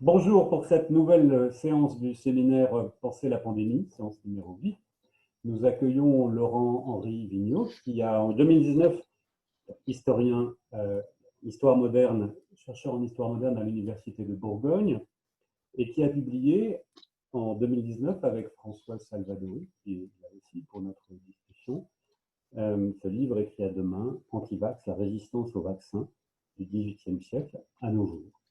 Bonjour pour cette nouvelle séance du séminaire Penser la pandémie, séance numéro 8. Nous accueillons Laurent-Henri Vigneault, qui a en 2019, historien, histoire moderne, chercheur en histoire moderne à l'Université de Bourgogne, et qui a publié en 2019 avec Françoise Salvadori, qui est là aussi pour notre discussion, ce livre écrit à deux mains, Antivax, la résistance au vaccin du XVIIIe siècle à nos jours.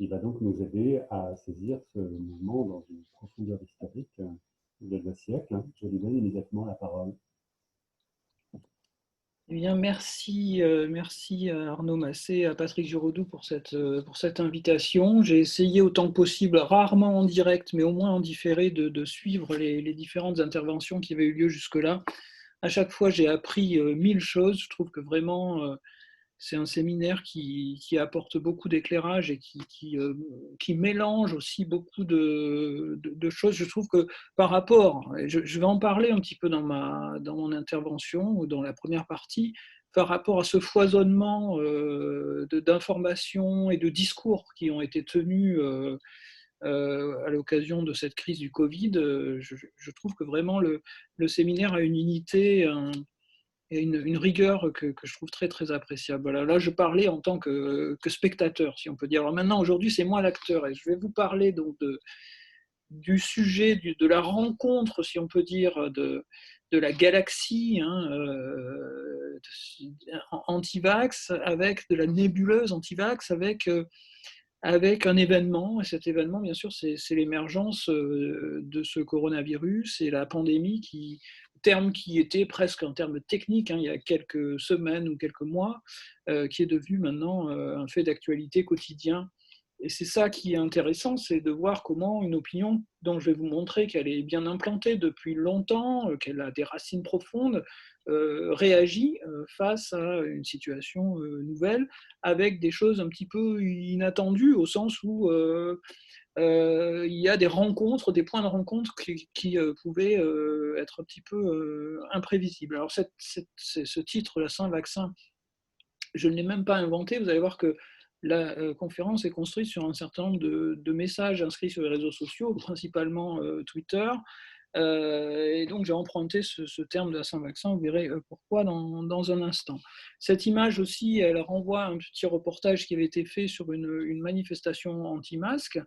Il va donc nous aider à saisir ce mouvement dans une profondeur historique de 2 siècles. Je lui donne immédiatement la parole. Eh bien, merci à Arnaud Massé et à Patrick Giraudou pour cette invitation. J'ai essayé autant que possible, rarement en direct, mais au moins en différé, de suivre les différentes interventions qui avaient eu lieu jusque-là. À chaque fois, j'ai appris 1000 choses. Je trouve que vraiment, c'est un séminaire qui apporte beaucoup d'éclairage et qui mélange aussi beaucoup de choses. Je trouve que par rapport, je vais en parler un petit peu dans mon intervention ou dans la première partie, par rapport à ce foisonnement d'informations et de discours qui ont été tenus à l'occasion de cette crise du Covid, je trouve que vraiment le séminaire a une unité, et une rigueur que je trouve très, très appréciable. Voilà, là, je parlais en tant que spectateur, si on peut dire. Alors maintenant, aujourd'hui, c'est moi l'acteur, et je vais vous parler donc du sujet, de la rencontre, si on peut dire, de la galaxie anti-vax, avec de la nébuleuse anti-vax, avec un événement. Et cet événement, bien sûr, c'est l'émergence de ce coronavirus et la pandémie, terme qui était presque un terme technique il y a quelques semaines ou quelques mois, qui est devenu maintenant un fait d'actualité quotidien. Et c'est ça qui est intéressant, c'est de voir comment une opinion dont je vais vous montrer qu'elle est bien implantée depuis longtemps, qu'elle a des racines profondes, réagit face à une situation nouvelle, avec des choses un petit peu inattendues, au sens où il y a des rencontres, des points de rencontre qui pouvaient être un petit peu imprévisibles. Alors ce titre, la Saint-Vaccin, je ne l'ai même pas inventé. Vous allez voir que la conférence est construite sur un certain nombre de messages inscrits sur les réseaux sociaux, principalement Twitter. Et donc j'ai emprunté ce terme de la Saint-Vaccin, vous verrez pourquoi dans un instant. Cette image aussi, elle renvoie à un petit reportage qui avait été fait sur une manifestation anti-masque,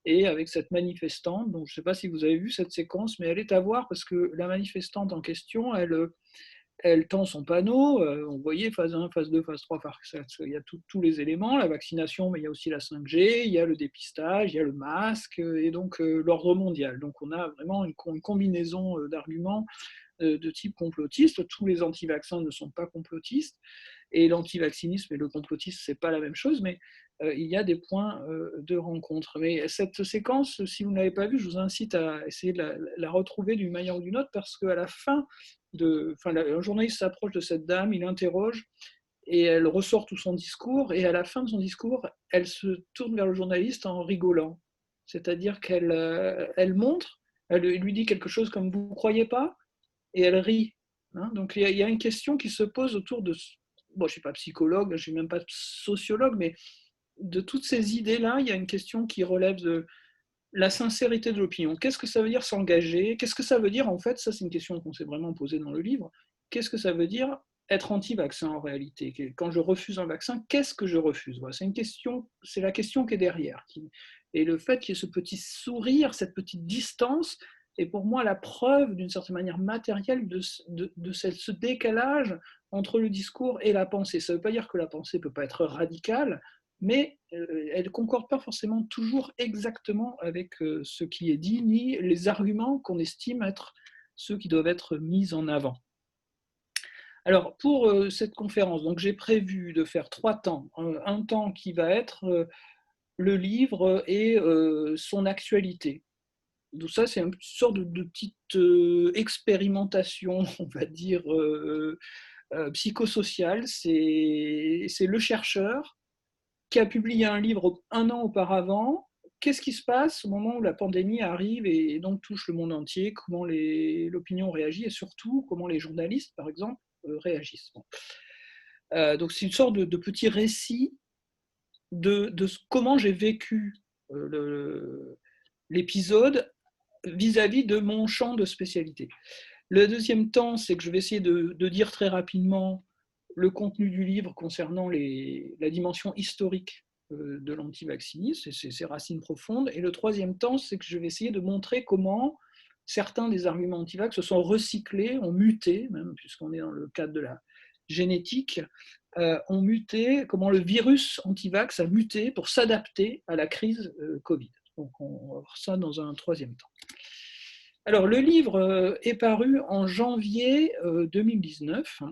et avec cette manifestante, donc je ne sais pas si vous avez vu cette séquence, mais elle est à voir parce que la manifestante en question, elle tend son panneau, on voyait phase 1, phase 2, phase 3, il y a tous les éléments, la vaccination, mais il y a aussi la 5G, il y a le dépistage, il y a le masque, et donc l'ordre mondial. Donc on a vraiment une combinaison d'arguments de type complotiste. Tous les anti-vaccins ne sont pas complotistes, et l'antivaccinisme et le complotisme, c'est pas la même chose, mais il y a des points de rencontre. Mais cette séquence, si vous ne l'avez pas vue, je vous incite à essayer de la retrouver d'une manière ou d'une autre, parce qu'à la fin, un journaliste s'approche de cette dame, il interroge, et elle ressort tout son discours, et à la fin de son discours, elle se tourne vers le journaliste en rigolant. C'est-à-dire qu'elle montre, elle lui dit quelque chose comme « vous ne croyez pas ?» et elle rit. Donc il y a une question qui se pose autour de... Bon, je ne suis pas psychologue, je ne suis même pas sociologue, mais de toutes ces idées-là, il y a une question qui relève de la sincérité de l'opinion. Qu'est-ce que ça veut dire s'engager? Qu'est-ce que ça veut dire, en fait, ça c'est une question qu'on s'est vraiment posée dans le livre, qu'est-ce que ça veut dire être anti-vaccin en réalité? Quand je refuse un vaccin, qu'est-ce que je refuse? Voilà, c'est une question, c'est la question qui est derrière. Et le fait qu'il y ait ce petit sourire, cette petite distance, est pour moi la preuve, d'une certaine manière matérielle, de ce décalage entre le discours et la pensée. Ça ne veut pas dire que la pensée ne peut pas être radicale, mais elle ne concorde pas forcément toujours exactement avec ce qui est dit, ni les arguments qu'on estime être ceux qui doivent être mis en avant. Alors, pour cette conférence, donc j'ai prévu de faire 3 temps. Un temps qui va être le livre et son actualité. Donc ça, c'est une sorte de petite expérimentation, on va dire, psychosociale. C'est le chercheur qui a publié un livre 1 an auparavant. Qu'est-ce qui se passe au moment où la pandémie arrive et donc touche le monde entier? Comment l'opinion réagit, et surtout comment les journalistes, par exemple, réagissent. Bon. Donc c'est une sorte de petit récit de comment j'ai vécu l'épisode vis-à-vis de mon champ de spécialité. Le deuxième temps, c'est que je vais essayer de dire très rapidement le contenu du livre concernant la dimension historique de l'antivaccinisme et ses racines profondes. Et le troisième temps, c'est que je vais essayer de montrer comment certains des arguments antivax se sont recyclés, ont muté, même puisqu'on est dans le cadre de la génétique, ont muté, comment le virus antivax a muté pour s'adapter à la crise Covid. Donc on va voir ça dans un troisième temps. Alors le livre est paru en janvier 2019.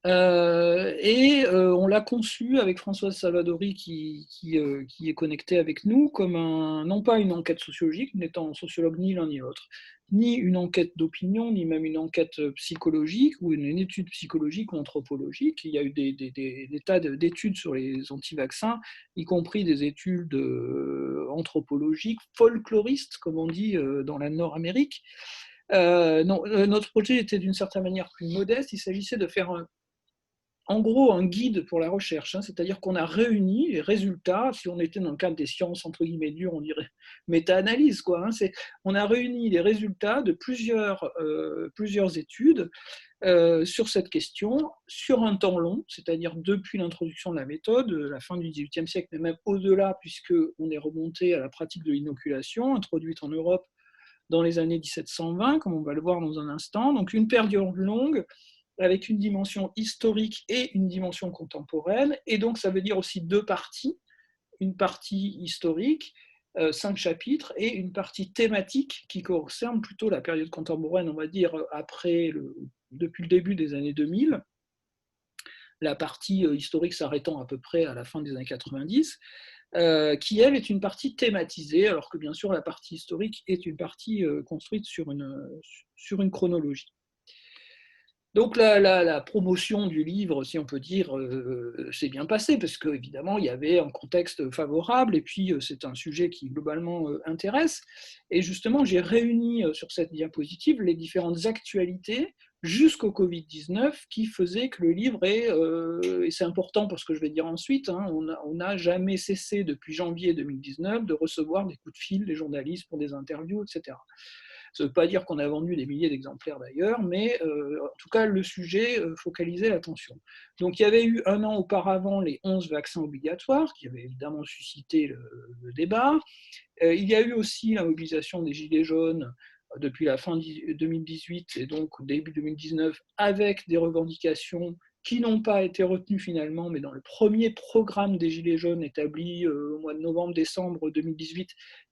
On l'a conçu avec Françoise Salvadori qui est connectée avec nous comme non pas une enquête sociologique, n'étant sociologue ni l'un ni l'autre, ni une enquête d'opinion, ni même une enquête psychologique ou une étude psychologique ou anthropologique. Il y a eu des tas d'études sur les anti-vaccins, y compris des études anthropologiques, folkloristes, comme on dit dans la Nord-Amérique. Notre projet était d'une certaine manière plus modeste. Il s'agissait de faire en gros un guide pour la recherche, c'est-à-dire qu'on a réuni les résultats, si on était dans le cadre des sciences entre guillemets dures, on dirait méta-analyse, on a réuni les résultats de plusieurs études sur cette question, sur un temps long, c'est-à-dire depuis l'introduction de la méthode, la fin du XVIIIe siècle, mais même au-delà, puisqu'on est remonté à la pratique de l'inoculation, introduite en Europe dans les années 1720, comme on va le voir dans un instant. Donc une période longue, avec une dimension historique et une dimension contemporaine, et donc ça veut dire aussi deux parties, une partie historique, 5 chapitres, et une partie thématique qui concerne plutôt la période contemporaine, on va dire depuis le début des années 2000, la partie historique s'arrêtant à peu près à la fin des années 90, qui elle est une partie thématisée, alors que bien sûr la partie historique est une partie construite sur une chronologie. Donc la promotion du livre, si on peut dire, s'est bien passée, parce qu'évidemment, il y avait un contexte favorable, et puis c'est un sujet qui globalement intéresse. Et justement, j'ai réuni sur cette diapositive les différentes actualités jusqu'au Covid-19 qui faisaient que le livre et c'est important pour ce que je vais dire ensuite, on n'a jamais cessé depuis janvier 2019 de recevoir des coups de fil des journalistes pour des interviews, etc. Ça ne veut pas dire qu'on a vendu des milliers d'exemplaires d'ailleurs, mais en tout cas, le sujet focalisait l'attention. Donc, il y avait eu un an auparavant les 11 vaccins obligatoires, qui avaient évidemment suscité le débat. Il y a eu aussi la mobilisation des Gilets jaunes depuis la fin 2018 et donc au début 2019, avec des revendications qui n'ont pas été retenues finalement, mais dans le premier programme des Gilets jaunes établi au mois de novembre-décembre 2018,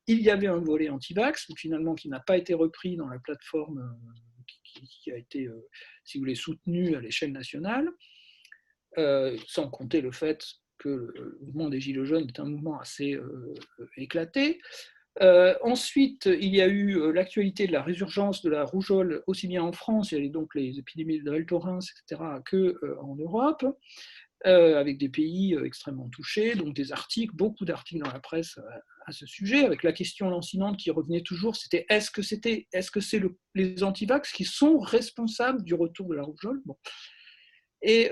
il y avait un volet anti-vax, finalement qui n'a pas été repris dans la plateforme qui a été, si vous voulez, soutenue à l'échelle nationale, sans compter le fait que le mouvement des Gilets jaunes est un mouvement assez éclaté. Ensuite, il y a eu l'actualité de la résurgence de la rougeole, aussi bien en France, il y avait donc les épidémies de Val Thorens, etc., qu'en Europe, avec des pays extrêmement touchés, donc des articles, beaucoup d'articles dans la presse à ce sujet, avec la question lancinante qui revenait toujours, c'était est-ce que c'est les antivax qui sont responsables du retour de la rougeole ? Bon. Et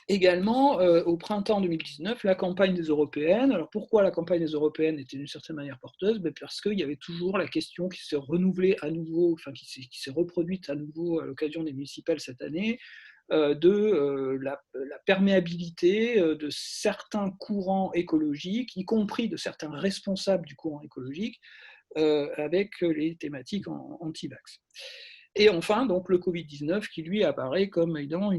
également, au printemps 2019, la campagne des européennes. Alors pourquoi la campagne des européennes était d'une certaine manière porteuse ? Parce qu'il y avait toujours la question qui s'est renouvelée à nouveau, enfin qui s'est reproduite à nouveau à l'occasion des municipales cette année, de la perméabilité de certains courants écologiques, y compris de certains responsables du courant écologique, avec les thématiques anti-vax. Et enfin, donc le Covid-19 qui lui apparaît comme évidemment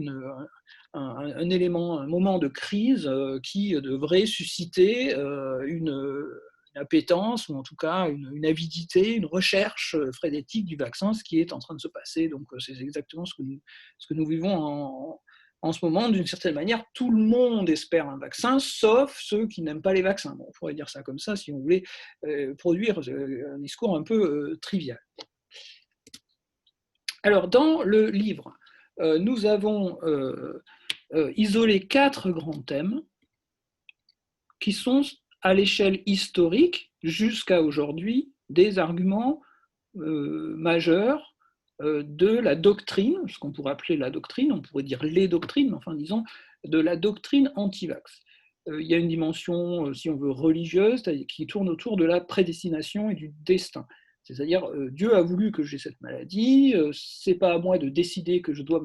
un élément, un moment de crise qui devrait susciter une appétence, ou en tout cas une avidité, une recherche frénétique du vaccin, ce qui est en train de se passer. Donc c'est exactement ce que nous vivons en ce moment. D'une certaine manière, tout le monde espère un vaccin, sauf ceux qui n'aiment pas les vaccins. Bon, on pourrait dire ça comme ça si on voulait produire un discours un peu trivial. Alors, dans le livre, nous avons isolé 4 grands thèmes qui sont, à l'échelle historique, jusqu'à aujourd'hui, des arguments majeurs de la doctrine, ce qu'on pourrait appeler la doctrine, on pourrait dire les doctrines, mais enfin disons, de la doctrine anti-vax. il y a une dimension, si on veut, religieuse, qui tourne autour de la prédestination et du destin. C'est-à-dire, Dieu a voulu que j'ai cette maladie, c'est pas à moi de décider que je dois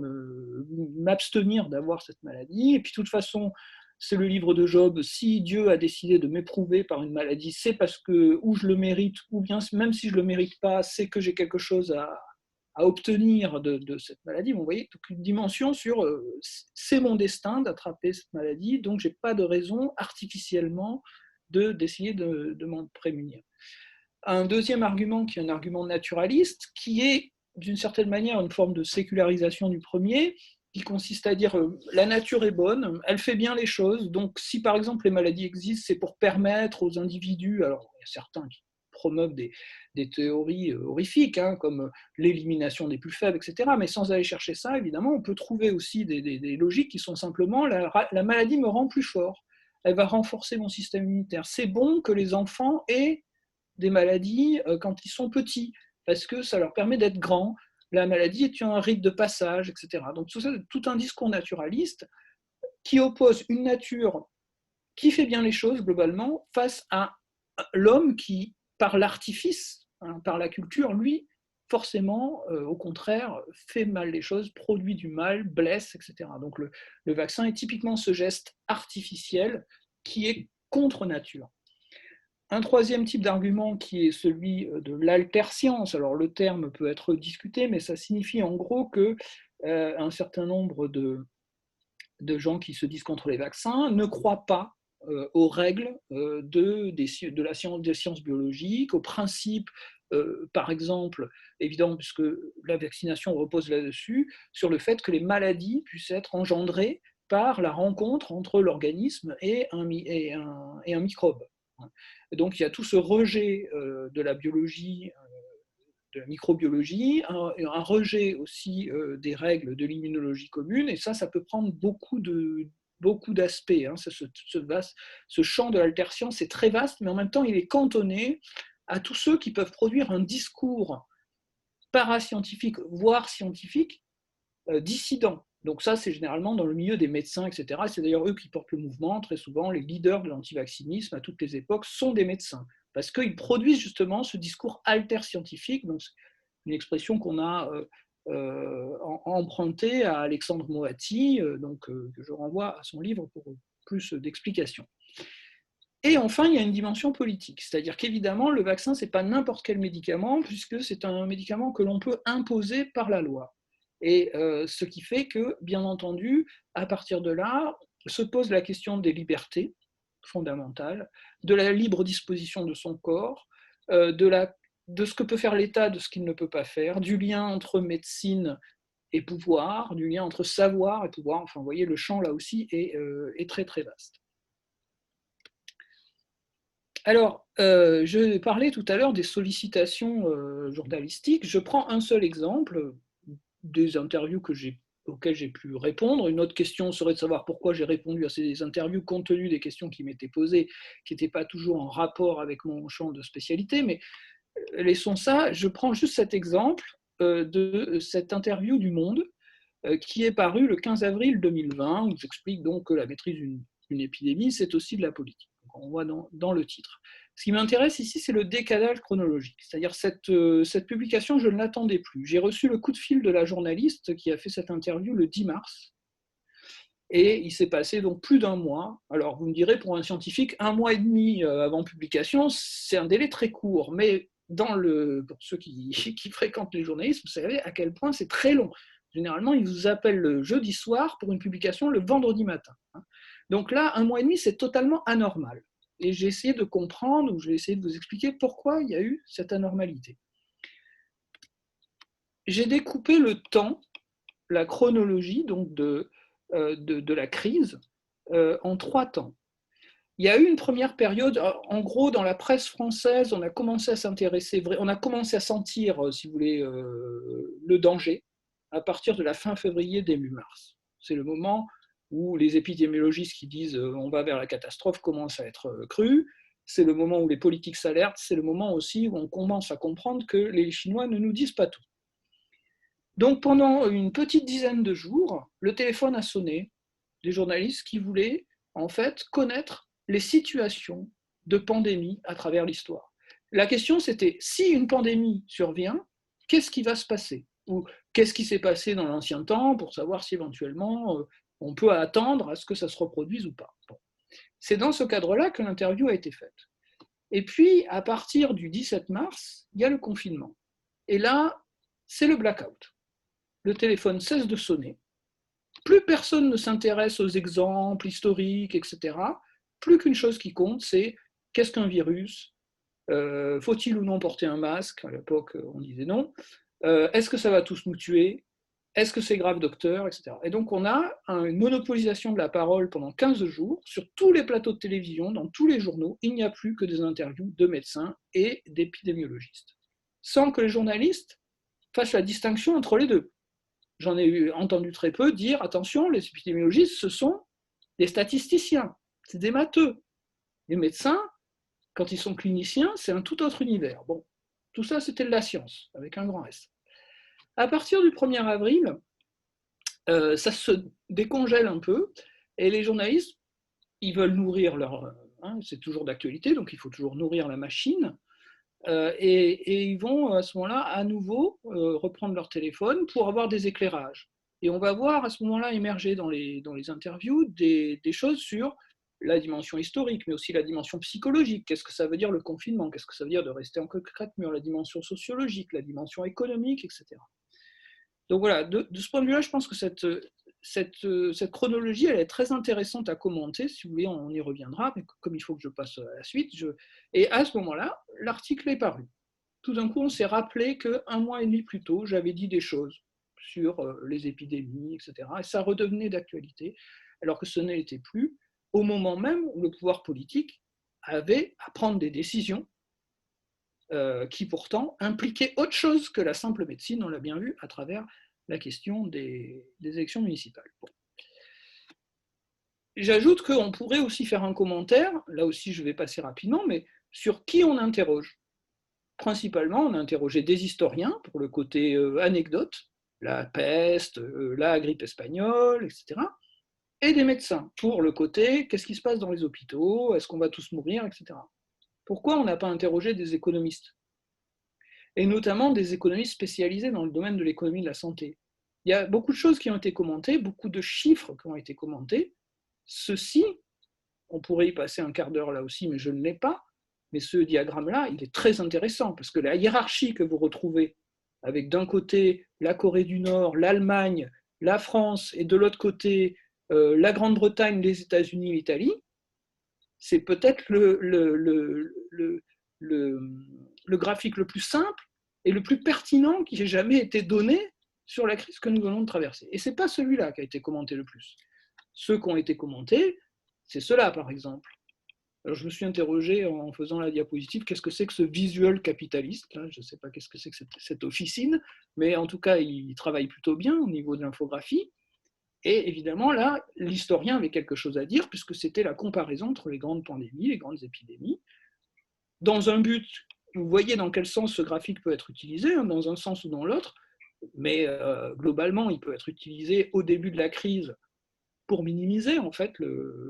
m'abstenir d'avoir cette maladie, et puis de toute façon, c'est le livre de Job, si Dieu a décidé de m'éprouver par une maladie, c'est parce que ou je le mérite, ou bien même si je ne le mérite pas, c'est que j'ai quelque chose à obtenir de cette maladie. Vous voyez, donc une dimension sur c'est mon destin d'attraper cette maladie, donc je n'ai pas de raison artificiellement d'essayer de m'en prémunir. Un deuxième argument qui est un argument naturaliste, qui est d'une certaine manière une forme de sécularisation du premier, qui consiste à dire la nature est bonne, elle fait bien les choses, donc si par exemple les maladies existent, c'est pour permettre aux individus, alors il y a certains qui promeuvent des théories horrifiques, hein, comme l'élimination des plus faibles, etc., mais sans aller chercher ça, évidemment, on peut trouver aussi des logiques qui sont simplement la maladie me rend plus fort, elle va renforcer mon système immunitaire. C'est bon que les enfants aient des maladies quand ils sont petits, parce que ça leur permet d'être grands. La maladie est un rite de passage, etc. Donc tout ça, tout un discours naturaliste qui oppose une nature qui fait bien les choses globalement face à l'homme qui, par l'artifice, hein, par la culture, lui, forcément, au contraire, fait mal les choses, produit du mal, blesse, etc. Donc le vaccin est typiquement ce geste artificiel qui est contre nature. Un troisième type d'argument qui est celui de l'alterscience. Alors le terme peut être discuté, mais ça signifie en gros que un certain nombre de gens qui se disent contre les vaccins ne croient pas aux règles de la science, des sciences biologiques, aux principes, par exemple, évidemment, puisque la vaccination repose là-dessus, sur le fait que les maladies puissent être engendrées par la rencontre entre l'organisme et un microbe. Donc il y a tout ce rejet de la biologie, de la microbiologie, un rejet aussi des règles de l'immunologie commune, et ça peut prendre beaucoup d'aspects. Hein. Ce champ de l'alterscience est très vaste, mais en même temps il est cantonné à tous ceux qui peuvent produire un discours parascientifique, voire scientifique, dissident. Donc ça, c'est généralement dans le milieu des médecins, etc. C'est d'ailleurs eux qui portent le mouvement. Très souvent, les leaders de l'antivaccinisme à toutes les époques sont des médecins, parce qu'ils produisent justement ce discours alter-scientifique. Donc, c'est une expression qu'on a empruntée à Alexandre Moatti, que je renvoie à son livre pour plus d'explications. Et enfin, il y a une dimension politique, c'est-à-dire qu'évidemment, le vaccin, ce n'est pas n'importe quel médicament, puisque c'est un médicament que l'on peut imposer par la loi. Et ce qui fait que, bien entendu, à partir de là, se pose la question des libertés fondamentales, de la libre disposition de son corps, de ce que peut faire l'État, de ce qu'il ne peut pas faire, du lien entre médecine et pouvoir, du lien entre savoir et pouvoir. Enfin, vous voyez, le champ, là aussi, est très, très vaste. Alors, je parlais tout à l'heure des sollicitations journalistiques. Je prends un seul exemple des interviews auxquelles j'ai pu répondre. Une autre question serait de savoir pourquoi j'ai répondu à ces interviews compte tenu des questions qui m'étaient posées, qui n'étaient pas toujours en rapport avec mon champ de spécialité. Mais laissons ça. Je prends juste cet exemple de cette interview du Monde qui est parue le 15 avril 2020, où j'explique donc que la maîtrise d'une épidémie, c'est aussi de la politique. Donc on voit dans le titre. Ce qui m'intéresse ici, c'est le décalage chronologique. C'est-à-dire cette publication, je ne l'attendais plus. J'ai reçu le coup de fil de la journaliste qui a fait cette interview le 10 mars. Et il s'est passé donc plus d'un mois. Alors vous me direz, pour un scientifique, 1 mois et demi avant publication, c'est un délai très court. Mais pour ceux qui fréquentent les journalistes, vous savez à quel point c'est très long. Généralement, ils vous appellent le jeudi soir pour une publication le vendredi matin. Donc là, 1 mois et demi, c'est totalement anormal. Et j'ai essayé de comprendre, ou j'ai essayé de vous expliquer pourquoi il y a eu cette anormalité. J'ai découpé le temps, la chronologie donc de la crise en 3 temps. Il y a eu une première période, en gros, dans la presse française, on a commencé à s'intéresser, on a commencé à sentir, si vous voulez, le danger à partir de la fin février, début mars. C'est le moment où les épidémiologistes qui disent on va vers la catastrophe commencent à être crus. C'est le moment où les politiques s'alertent. C'est le moment aussi où on commence à comprendre que les Chinois ne nous disent pas tout. Donc pendant une petite dizaine de jours, le téléphone a sonné des journalistes qui voulaient en fait, connaître les situations de pandémie à travers l'histoire. La question, c'était, si une pandémie survient, qu'est-ce qui va se passer? Ou qu'est-ce qui s'est passé dans l'ancien temps pour savoir si éventuellement on peut attendre à ce que ça se reproduise ou pas. Bon. C'est dans ce cadre-là que l'interview a été faite. Et puis, à partir du 17 mars, il y a le confinement. Et là, c'est le blackout. Le téléphone cesse de sonner. Plus personne ne s'intéresse aux exemples historiques, etc. Plus qu'une chose qui compte, c'est qu'est-ce qu'un virus? Faut-il ou non porter un masque? À l'époque, on disait non. Est-ce que ça va tous nous tuer? Est-ce que c'est grave, docteur? Etc. Et donc, on a une monopolisation de la parole pendant 15 jours sur tous les plateaux de télévision, dans tous les journaux. Il n'y a plus que des interviews de médecins et d'épidémiologistes, sans que les journalistes fassent la distinction entre les deux. J'en ai entendu très peu dire, attention, les épidémiologistes, ce sont des statisticiens, c'est des matheux. Les médecins, quand ils sont cliniciens, c'est un tout autre univers. Bon, tout ça, c'était de la science, avec un grand S. À partir du 1er avril, ça se décongèle un peu, et les journalistes, ils veulent nourrir leur... c'est toujours d'actualité, donc il faut toujours nourrir la machine, et ils vont à ce moment-là à nouveau reprendre leur téléphone pour avoir des éclairages. Et on va voir à ce moment-là émerger dans les interviews des choses sur la dimension historique, mais aussi la dimension psychologique. Qu'est-ce que ça veut dire le confinement? Qu'est-ce que ça veut dire de rester en quatre murs? La dimension sociologique, la dimension économique, etc. Donc voilà, de ce point de vue-là, je pense que cette chronologie, elle est très intéressante à commenter. Si vous voulez, on y reviendra, mais comme il faut que je passe à la suite. Et à ce moment-là, l'article est paru. Tout d'un coup, on s'est rappelé qu'un mois et demi plus tôt, j'avais dit des choses sur les épidémies, etc. Et ça redevenait d'actualité, alors que ce n'était plus, au moment même où le pouvoir politique avait à prendre des décisions qui pourtant impliquaient autre chose que la simple médecine, on l'a bien vu à travers la question des élections municipales. Bon. J'ajoute qu'on pourrait aussi faire un commentaire, là aussi je vais passer rapidement, mais sur qui on interroge. Principalement, on a interrogé des historiens pour le côté anecdote, la peste, la grippe espagnole, etc. Et des médecins pour le côté qu'est-ce qui se passe dans les hôpitaux, est-ce qu'on va tous mourir, etc. Pourquoi on n'a pas interrogé des économistes? Et notamment des économistes spécialisés dans le domaine de l'économie de la santé. Il y a beaucoup de choses qui ont été commentées, beaucoup de chiffres qui ont été commentés. Ceci, on pourrait y passer un quart d'heure là aussi, mais je ne l'ai pas. Mais ce diagramme-là, il est très intéressant, parce que la hiérarchie que vous retrouvez, avec d'un côté la Corée du Nord, l'Allemagne, la France, et de l'autre côté la Grande-Bretagne, les États-Unis, l'Italie, c'est peut-être le graphique le plus simple et le plus pertinent qui ait jamais été donné sur la crise que nous venons de traverser. Et ce n'est pas celui-là qui a été commenté le plus. Ceux qui ont été commentés, c'est ceux-là, par exemple. Alors, je me suis interrogé en faisant la diapositive, qu'est-ce que c'est que ce visuel capitaliste là? Je ne sais pas qu'est-ce que c'est que cette officine, mais en tout cas, il travaille plutôt bien au niveau de l'infographie. Et évidemment, là, l'historien avait quelque chose à dire, puisque c'était la comparaison entre les grandes pandémies, les grandes épidémies, dans un but, vous voyez dans quel sens ce graphique peut être utilisé, hein, dans un sens ou dans l'autre, mais globalement, il peut être utilisé au début de la crise pour minimiser en fait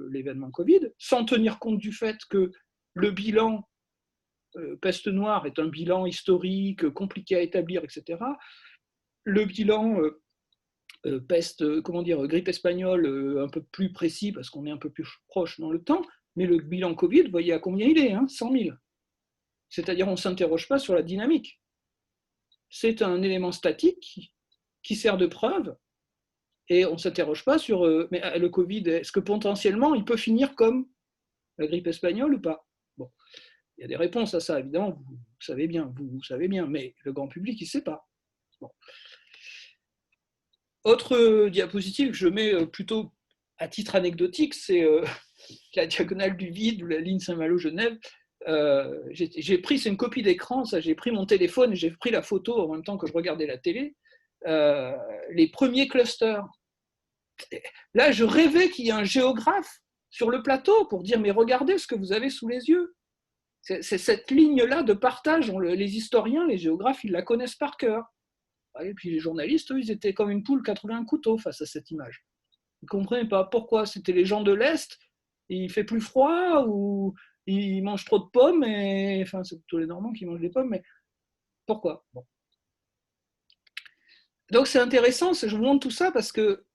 l'événement Covid, sans tenir compte du fait que le bilan peste noire est un bilan historique, compliqué à établir, etc. Le bilan grippe espagnole, un peu plus précis parce qu'on est un peu plus proche dans le temps, mais le bilan Covid, vous voyez à combien il est, hein, 100 000. C'est-à-dire on ne s'interroge pas sur la dynamique. C'est un élément statique qui sert de preuve et on ne s'interroge pas sur mais le Covid, est-ce que potentiellement il peut finir comme la grippe espagnole ou pas? Bon, il y a des réponses à ça, évidemment, vous savez bien, mais le grand public, il ne sait pas. Bon. Autre diapositive que je mets plutôt à titre anecdotique, c'est la diagonale du vide ou la ligne Saint-Malo-Genève. J'ai pris, c'est une copie d'écran, ça, j'ai pris mon téléphone et j'ai pris la photo en même temps que je regardais la télé. Les premiers clusters. Là, je rêvais qu'il y ait un géographe sur le plateau pour dire mais regardez ce que vous avez sous les yeux. C'est cette ligne-là de partage, les historiens, les géographes, ils la connaissent par cœur. Et puis les journalistes, eux, ils étaient comme une poule 80 couteaux face à cette image. Ils ne comprenaient pas pourquoi c'était les gens de l'Est il fait plus froid ou il mange trop de pommes, et enfin c'est plutôt les Normands qui mangent des pommes, mais pourquoi? Bon. Donc c'est intéressant, je vous montre tout ça parce que,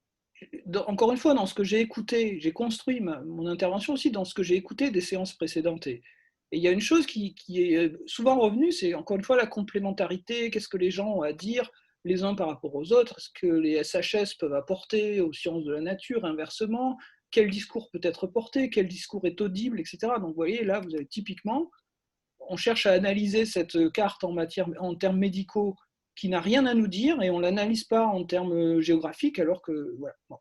encore une fois, dans ce que j'ai écouté, j'ai construit mon intervention aussi dans ce que j'ai écouté des séances précédentes. Et il y a une chose qui est souvent revenue, c'est encore une fois la complémentarité, qu'est-ce que les gens ont à dire les uns par rapport aux autres, est-ce que les SHS peuvent apporter aux sciences de la nature, inversement, quel discours peut être porté, quel discours est audible, etc. Donc vous voyez, là, vous avez typiquement, on cherche à analyser cette carte en termes médicaux qui n'a rien à nous dire, et on ne l'analyse pas en termes géographiques, alors que... Voilà. Bon.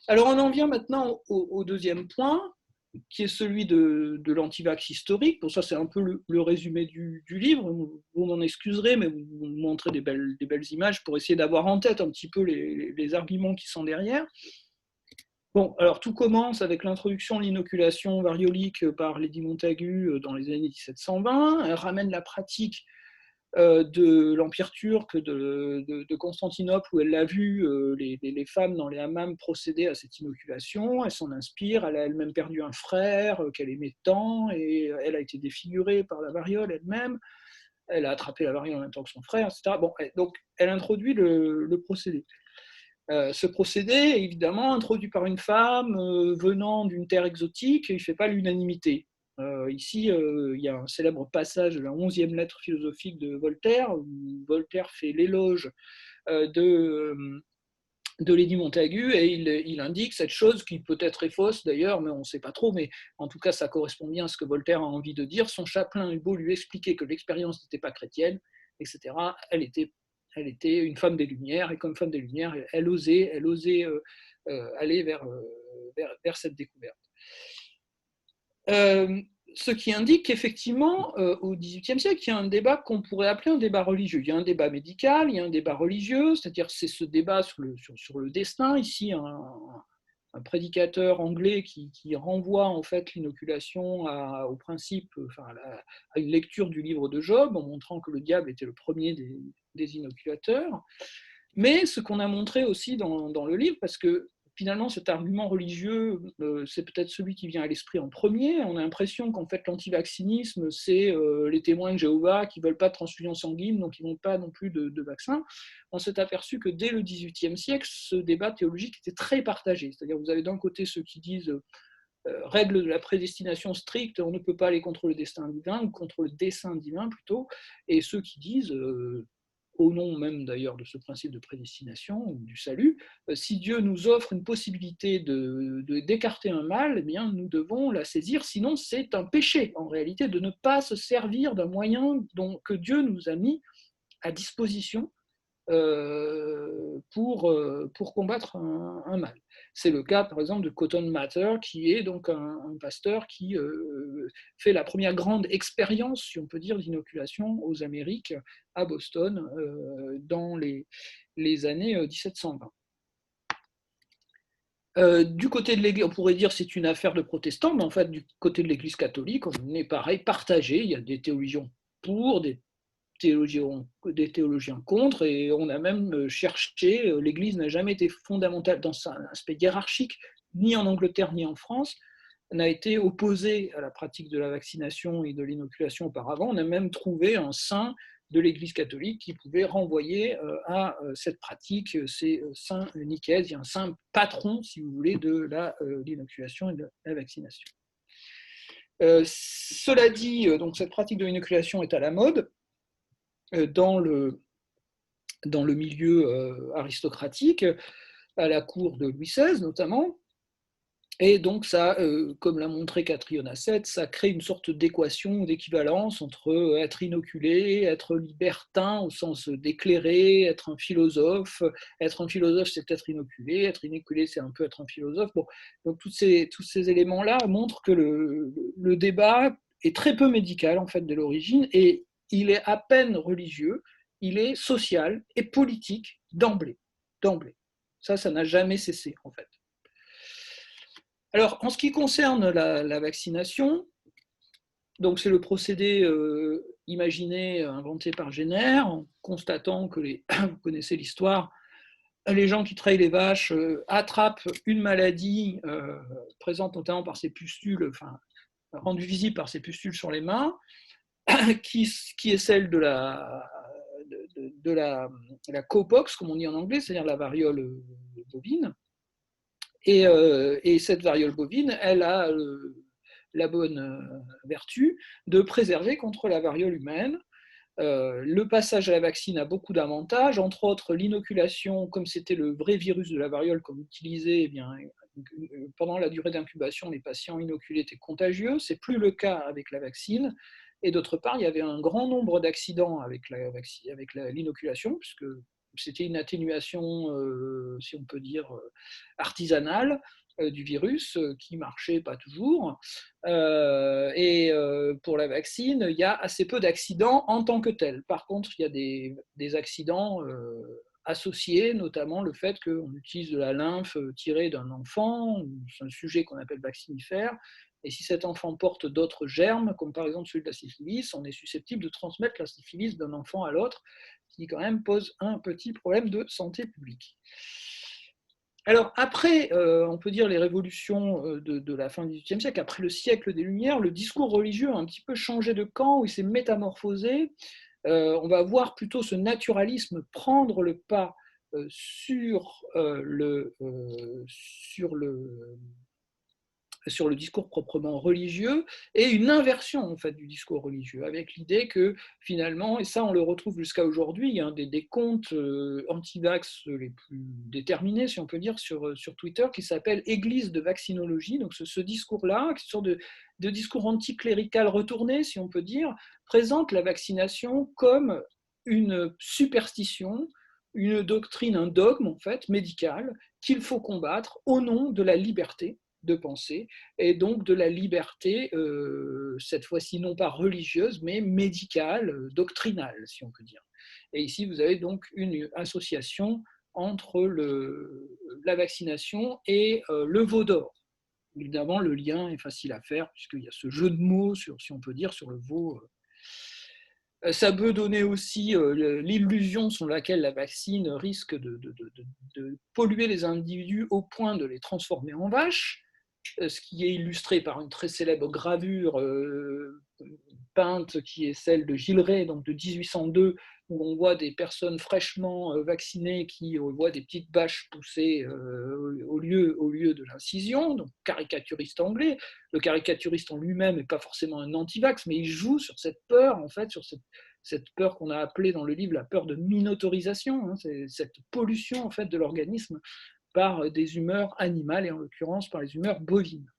Alors on en vient maintenant au deuxième point, qui est celui de l'antivax historique. Pour ça, c'est un peu le résumé du livre. Vous m'en excuserez, mais vous me montrez des belles images pour essayer d'avoir en tête un petit peu les arguments qui sont derrière. Bon, alors tout commence avec l'introduction de l'inoculation variolique par Lady Montagu dans les années 1720. Elle ramène la pratique de l'Empire turc de Constantinople, où elle l'a vu les femmes dans les hammams procéder à cette inoculation. Elle s'en inspire, elle a elle-même perdu un frère qu'elle aimait tant, et elle a été défigurée par la variole elle-même. Elle a attrapé la variole en même temps que son frère, etc. Bon, donc elle introduit le procédé. Ce procédé, évidemment, introduit par une femme venant d'une terre exotique, il ne fait pas l'unanimité. Ici, il y a un célèbre passage de la 11e lettre philosophique de Voltaire, où Voltaire fait l'éloge de Lady Montagu, et il indique cette chose qui peut-être est fausse d'ailleurs, mais on ne sait pas trop, mais en tout cas ça correspond bien à ce que Voltaire a envie de dire. Son chapelain eut beau lui expliquer que l'expérience n'était pas chrétienne, etc., elle était une femme des Lumières, et comme femme des Lumières, elle osait aller vers cette découverte. Ce qui indique qu'effectivement, au XVIIIe siècle, il y a un débat qu'on pourrait appeler un débat religieux. Il y a un débat médical, il y a un débat religieux, c'est-à-dire c'est ce débat sur le destin. Ici, un prédicateur anglais qui renvoie en fait l'inoculation au principe, enfin, à une lecture du livre de Job, en montrant que le diable était le premier des inoculateurs. Mais ce qu'on a montré aussi dans le livre, parce que finalement cet argument religieux, c'est peut-être celui qui vient à l'esprit en premier. On a l'impression qu'en fait l'antivaccinisme, c'est les témoins de Jéhovah qui ne veulent pas de transfusion sanguine, donc ils ne veulent pas non plus de vaccin. On s'est aperçu que dès le XVIIIe siècle, ce débat théologique était très partagé. C'est-à-dire vous avez d'un côté ceux qui disent règle de la prédestination stricte, on ne peut pas aller contre le destin divin, ou contre le dessein divin plutôt, et ceux qui disent au nom même d'ailleurs de ce principe de prédestination ou du salut, si Dieu nous offre une possibilité d'écarter un mal, eh bien, nous devons la saisir, sinon c'est un péché en réalité de ne pas se servir d'un moyen que Dieu nous a mis à disposition pour combattre un mal. C'est le cas par exemple de Cotton Mather, qui est donc un pasteur qui fait la première grande expérience, si on peut dire, d'inoculation aux Amériques, à Boston, dans les années 1720. Du côté de l'Église, on pourrait dire que c'est une affaire de protestants, mais en fait, du côté de l'Église catholique, on est pareil, partagé. Il y a des théologiens pour, des théologiens contre, et on a même cherché, l'Église n'a jamais été fondamentale dans un aspect hiérarchique, ni en Angleterre ni en France, n'a été opposée à la pratique de la vaccination et de l'inoculation auparavant. On a même trouvé un saint de l'Église catholique qui pouvait renvoyer à cette pratique, c'est saint Nicaise. Il y a un saint patron, si vous voulez, de l'inoculation et de la vaccination. Cela dit, donc cette pratique de l'inoculation est à la mode dans le milieu aristocratique, à la cour de Louis XVI notamment. Et donc ça, comme l'a montré Catherine Hassett, ça crée une sorte d'équation, d'équivalence entre être inoculé, être libertin au sens d'éclairé, être un philosophe. Être un philosophe, c'est être inoculé c'est un peu être un philosophe. Bon, donc tous ces éléments-là montrent que le débat est très peu médical en fait de l'origine, et il est à peine religieux, il est social et politique d'emblée. Ça n'a jamais cessé en fait. Alors, en ce qui concerne la vaccination, donc c'est le procédé imaginé, inventé par Jenner, en constatant que vous connaissez l'histoire, les gens qui trayent les vaches attrapent une maladie présente notamment par ces pustules, enfin, rendue visible par ces pustules sur les mains, qui est celle de la cowpox, comme on dit en anglais, c'est-à-dire la variole bovine. Et cette variole bovine, elle a la bonne vertu de préserver contre la variole humaine. Le passage à la vaccine a beaucoup d'avantages, entre autres l'inoculation, comme c'était le vrai virus de la variole qu'on utilisait, eh bien, pendant la durée d'incubation, les patients inoculés étaient contagieux. C'est plus le cas avec la vaccine. Et d'autre part, il y avait un grand nombre d'accidents avec l'inoculation, puisque c'était une atténuation, si on peut dire, artisanale du virus, qui marchait pas toujours. Pour la vaccine, il y a assez peu d'accidents en tant que tels. Par contre, il y a des accidents associés, notamment le fait qu'on utilise de la lymphe tirée d'un enfant, c'est un sujet qu'on appelle vaccinifère, et si cet enfant porte d'autres germes, comme par exemple celui de la syphilis, on est susceptible de transmettre la syphilis d'un enfant à l'autre, ce qui quand même pose un petit problème de santé publique. Alors après, on peut dire les révolutions de la fin du XVIIIe siècle, après le siècle des Lumières, le discours religieux a un petit peu changé de camp, il s'est métamorphosé. On va voir plutôt ce naturalisme prendre le pas sur le discours proprement religieux et une inversion en fait du discours religieux, avec l'idée que finalement, et ça on le retrouve jusqu'à aujourd'hui, il y a un des comptes anti-vax les plus déterminés, si on peut dire, sur Twitter, qui s'appelle Église de vaccinologie. Donc ce discours-là, une sorte de discours anticlérical retourné, si on peut dire, présente la vaccination comme une superstition, une doctrine, un dogme en fait médical qu'il faut combattre au nom de la liberté de penser, et donc de la liberté, cette fois-ci non pas religieuse, mais médicale, doctrinale, si on peut dire. Et ici, vous avez donc une association entre la vaccination et le veau d'or. Évidemment, le lien est facile à faire, puisqu'il y a ce jeu de mots, si on peut dire, sur le veau. Ça peut donner aussi l'illusion sur laquelle la vaccine risque de polluer les individus au point de les transformer en vaches, ce qui est illustré par une très célèbre gravure peinte qui est celle de Gilles Rey, donc de 1802, où on voit des personnes fraîchement vaccinées qui voient des petites bâches pousser au lieu de l'incision, donc caricaturiste anglais. Le caricaturiste en lui-même n'est pas forcément un anti-vax, mais il joue sur cette peur, en fait, sur cette peur qu'on a appelée dans le livre la peur de minotorisation, hein, c'est cette pollution en fait de l'organisme par des humeurs animales, et en l'occurrence par les humeurs bovines.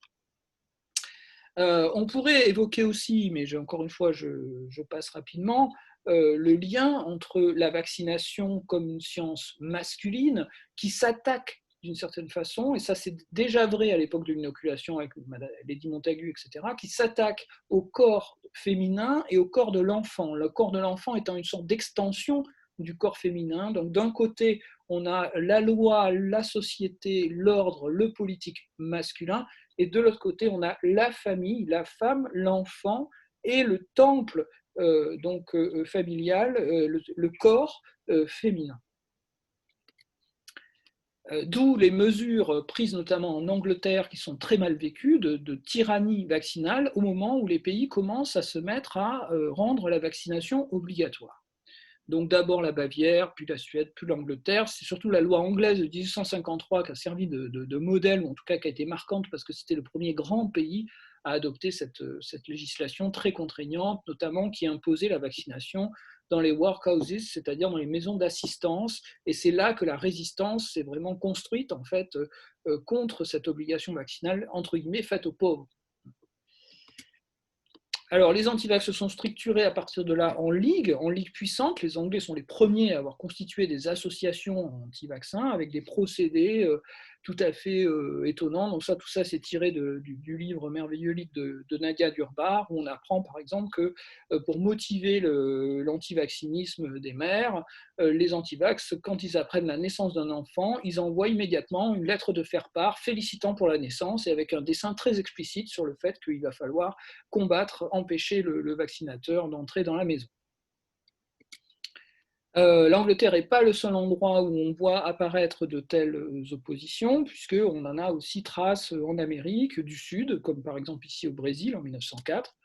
On pourrait évoquer aussi, mais encore une fois, je passe rapidement, le lien entre la vaccination comme une science masculine qui s'attaque d'une certaine façon, et ça c'est déjà vrai à l'époque de l'inoculation avec Lady Montagu, etc., qui s'attaque au corps féminin et au corps de l'enfant. Le corps de l'enfant étant une sorte d'extension du corps féminin. Donc d'un côté, on a la loi, la société, l'ordre, le politique masculin, et de l'autre côté, on a la famille, la femme, l'enfant et le temple familial, le corps féminin. D'où les mesures prises notamment en Angleterre qui sont très mal vécues de tyrannie vaccinale au moment où les pays commencent à se mettre à rendre la vaccination obligatoire. Donc d'abord la Bavière, puis la Suède, puis l'Angleterre. C'est surtout la loi anglaise de 1853 qui a servi de modèle, ou en tout cas qui a été marquante parce que c'était le premier grand pays à adopter cette législation très contraignante, notamment qui imposait la vaccination dans les workhouses, c'est-à-dire dans les maisons d'assistance. Et c'est là que la résistance s'est vraiment construite en fait contre cette obligation vaccinale entre guillemets faite aux pauvres. Alors, les antivax se sont structurés à partir de là en ligues puissantes. Les Anglais sont les premiers à avoir constitué des associations anti-vaccins avec des procédés tout à fait étonnants. Donc tout ça, c'est tiré du livre merveilleux de Nadia Durbar, où on apprend par exemple que pour motiver l'antivaccinisme des mères, les antivax, quand ils apprennent la naissance d'un enfant, ils envoient immédiatement une lettre de faire-part félicitant pour la naissance et avec un dessin très explicite sur le fait qu'il va falloir combattre, empêcher le vaccinateur d'entrer dans la maison. L'Angleterre n'est pas le seul endroit où on voit apparaître de telles oppositions, puisqu'on en a aussi trace en Amérique du Sud, comme par exemple ici au Brésil en 1904,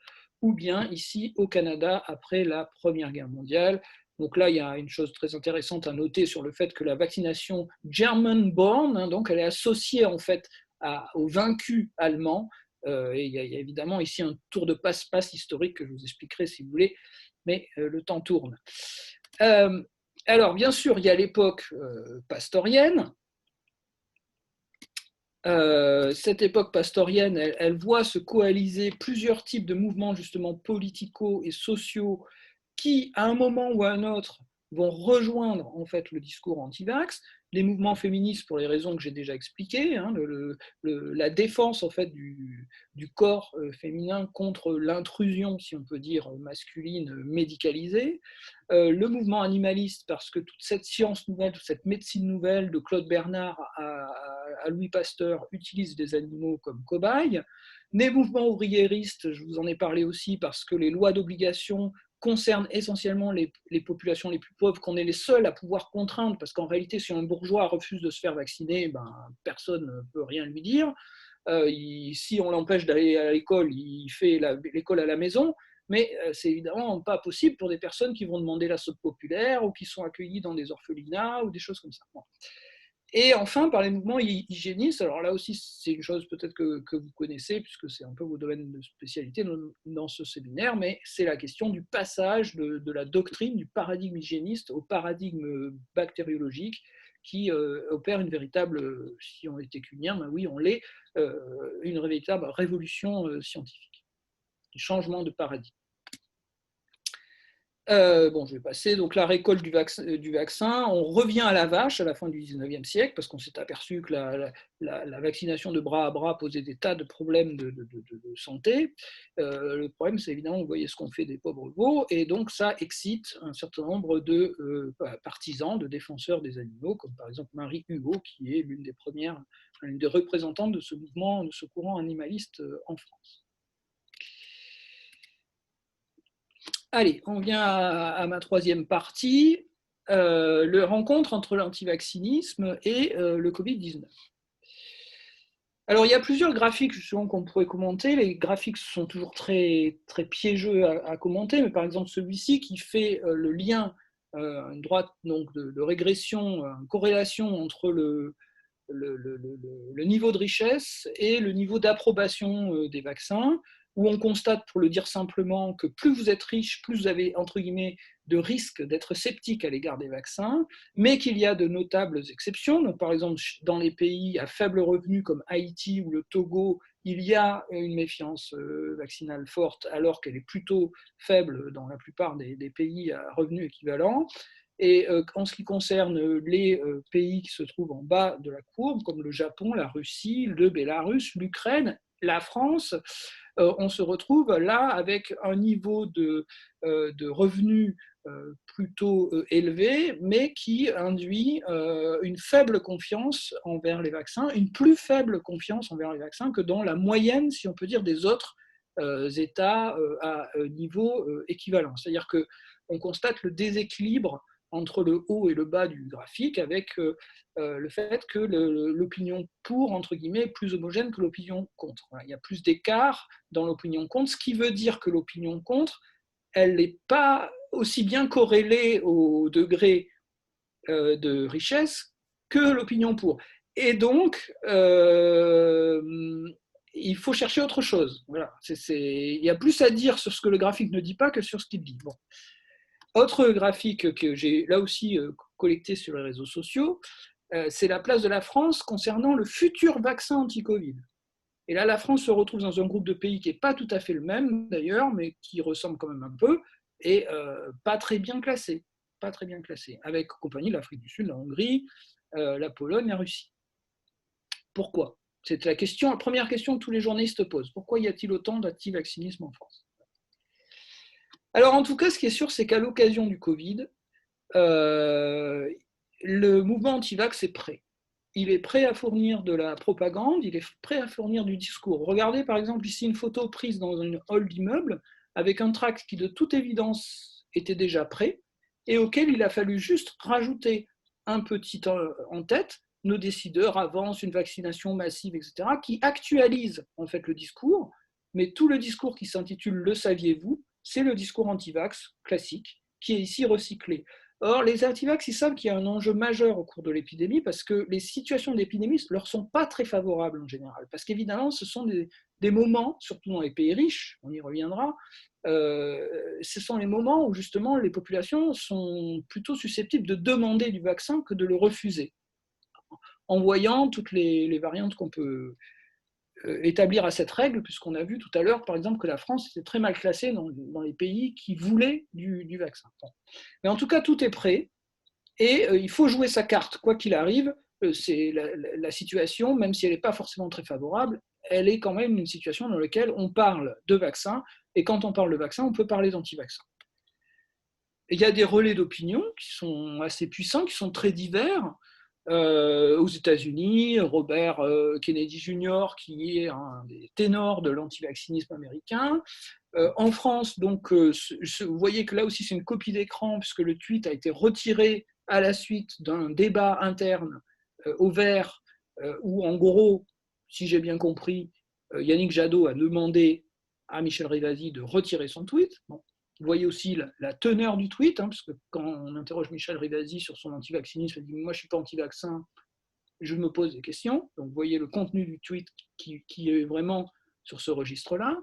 ou bien ici au Canada après la Première Guerre mondiale. Donc là, il y a une chose très intéressante à noter sur le fait que la vaccination German-born, hein, donc elle est associée en fait aux vaincus allemands. Et il y a évidemment ici un tour de passe-passe historique que je vous expliquerai si vous voulez, mais le temps tourne. Alors, bien sûr, il y a l'époque pastorienne. Cette époque pastorienne, elle voit se coaliser plusieurs types de mouvements justement politico et sociaux qui, à un moment ou à un autre, vont rejoindre en fait le discours anti-vax. Les mouvements féministes pour les raisons que j'ai déjà expliquées, hein, la défense en fait du corps féminin contre l'intrusion, si on peut dire, masculine médicalisée. Le mouvement animaliste parce que toute cette science nouvelle, toute cette médecine nouvelle de Claude Bernard à Louis Pasteur utilise des animaux comme cobayes. Les mouvements ouvriéristes, je vous en ai parlé aussi parce que les lois d'obligation concerne essentiellement les populations les plus pauvres, qu'on est les seuls à pouvoir contraindre, parce qu'en réalité, si un bourgeois refuse de se faire vacciner, ben, personne ne peut rien lui dire. Si on l'empêche d'aller à l'école, il fait l'école à la maison, mais c'est évidemment pas possible pour des personnes qui vont demander la soupe populaire ou qui sont accueillies dans des orphelinats ou des choses comme ça. Bon. Et enfin, par les mouvements hygiénistes, alors là aussi, c'est une chose peut-être que vous connaissez, puisque c'est un peu vos domaines de spécialité dans ce séminaire, mais c'est la question du passage de la doctrine, du paradigme hygiéniste au paradigme bactériologique, qui opère une véritable, si on était cunien, ben oui, on l'est, une véritable révolution scientifique, un changement de paradigme. Bon, je vais passer. Donc, la récolte du vaccin, on revient à la vache à la fin du 19e siècle, parce qu'on s'est aperçu que la vaccination de bras à bras posait des tas de problèmes de santé. Le problème, c'est évidemment, vous voyez ce qu'on fait des pauvres veaux, et donc ça excite un certain nombre de partisans, de défenseurs des animaux, comme par exemple Marie Huot, qui est l'une des représentantes de ce mouvement, de ce courant animaliste en France. Allez, on vient à ma troisième partie, la rencontre entre l'antivaccinisme et le Covid-19. Alors, il y a plusieurs graphiques justement qu'on pourrait commenter. Les graphiques sont toujours très, très piégeux à commenter, mais par exemple celui-ci qui fait le lien, une droite donc, de régression, une corrélation entre le niveau de richesse et le niveau d'approbation des vaccins, où on constate, pour le dire simplement, que plus vous êtes riche, plus vous avez, entre guillemets, de risque d'être sceptique à l'égard des vaccins, mais qu'il y a de notables exceptions. Donc, par exemple, dans les pays à faible revenu comme Haïti ou le Togo, il y a une méfiance vaccinale forte, alors qu'elle est plutôt faible dans la plupart des pays à revenus équivalents. Et en ce qui concerne les pays qui se trouvent en bas de la courbe, comme le Japon, la Russie, le Bélarus, l'Ukraine, la France, on se retrouve là avec un niveau de revenus plutôt élevé, mais qui induit une faible confiance envers les vaccins, une plus faible confiance envers les vaccins que dans la moyenne, si on peut dire, des autres États à niveau équivalent. C'est-à-dire qu'on constate le déséquilibre entre le haut et le bas du graphique, avec le fait que l'opinion pour, entre guillemets, est plus homogène que l'opinion contre. Voilà, il y a plus d'écart dans l'opinion contre, ce qui veut dire que l'opinion contre, elle n'est pas aussi bien corrélée au degré de richesse que l'opinion pour. Et donc, il faut chercher autre chose. Voilà. Il y a plus à dire sur ce que le graphique ne dit pas que sur ce qu'il dit. Bon. Autre graphique que j'ai là aussi collecté sur les réseaux sociaux, c'est la place de la France concernant le futur vaccin anti-Covid. Et là, la France se retrouve dans un groupe de pays qui n'est pas tout à fait le même d'ailleurs, mais qui ressemble quand même un peu, et pas très bien classé. Pas très bien classé, avec compagnie l'Afrique du Sud, la Hongrie, la Pologne, la Russie. Pourquoi? C'est la première question que tous les journalistes posent. Pourquoi y a-t-il autant d'anti-vaccinisme en France? Alors en tout cas, ce qui est sûr, c'est qu'à l'occasion du Covid, le mouvement anti-vax est prêt. Il est prêt à fournir de la propagande, il est prêt à fournir du discours. Regardez par exemple ici une photo prise dans une hall d'immeuble avec un tract qui de toute évidence était déjà prêt et auquel il a fallu juste rajouter un petit en tête, nos décideurs avancent une vaccination massive, etc., qui actualise en fait le discours, mais tout le discours qui s'intitule « Le saviez-vous », c'est le discours anti-vax classique, qui est ici recyclé. Or, les anti-vax, ils savent qu'il y a un enjeu majeur au cours de l'épidémie parce que les situations d'épidémie ne leur sont pas très favorables en général. Parce qu'évidemment, ce sont des moments, surtout dans les pays riches, on y reviendra, ce sont les moments où justement les populations sont plutôt susceptibles de demander du vaccin que de le refuser, en voyant toutes les variantes qu'on peut établir à cette règle, puisqu'on a vu tout à l'heure, par exemple, que la France était très mal classée dans les pays qui voulaient du vaccin. Bon. Mais en tout cas, tout est prêt, et il faut jouer sa carte, quoi qu'il arrive. C'est la situation, même si elle n'est pas forcément très favorable, elle est quand même une situation dans laquelle on parle de vaccin, et quand on parle de vaccin, on peut parler d'anti-vaccin. Il y a des relais d'opinion qui sont assez puissants, qui sont très divers. Aux États-Unis, Robert Kennedy Jr., qui est un des ténors de l'antivaccinisme américain. En France, donc, vous voyez que là aussi c'est une copie d'écran, puisque le tweet a été retiré à la suite d'un débat interne au Vert, où en gros, si j'ai bien compris, Yannick Jadot a demandé à Michel Rivasi de retirer son tweet. Bon. Vous voyez aussi la teneur du tweet, parce que quand on interroge Michel Rivasi sur son antivaccinisme, il dit « moi je ne suis pas anti-vaccin, je me pose des questions ». Donc vous voyez le contenu du tweet qui est vraiment sur ce registre-là.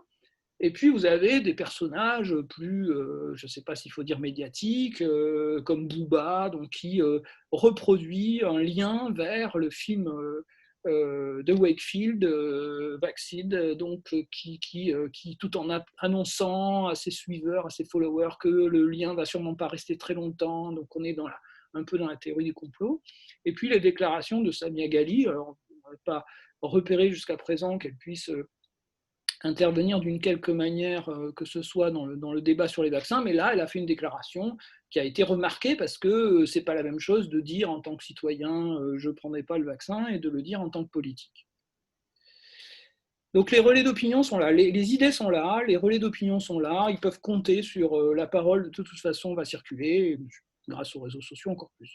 Et puis vous avez des personnages plus, je ne sais pas s'il faut dire médiatiques, comme Booba, donc, qui reproduit un lien vers le film de Wakefield, Vaccine, donc, qui tout en annonçant à ses suiveurs, à ses followers, que le lien ne va sûrement pas rester très longtemps, donc on est un peu dans la théorie du complot. Et puis les déclarations de Samia Ghali, alors on n'a pas repéré jusqu'à présent qu'elle puisse intervenir d'une quelque manière que ce soit dans le débat sur les vaccins, mais là, elle a fait une déclaration qui a été remarquée parce que ce n'est pas la même chose de dire en tant que citoyen je ne prendrai pas le vaccin et de le dire en tant que politique. Donc les relais d'opinion sont là, les idées sont là, les relais d'opinion sont là, ils peuvent compter sur la parole, de toute façon va circuler, grâce aux réseaux sociaux encore plus.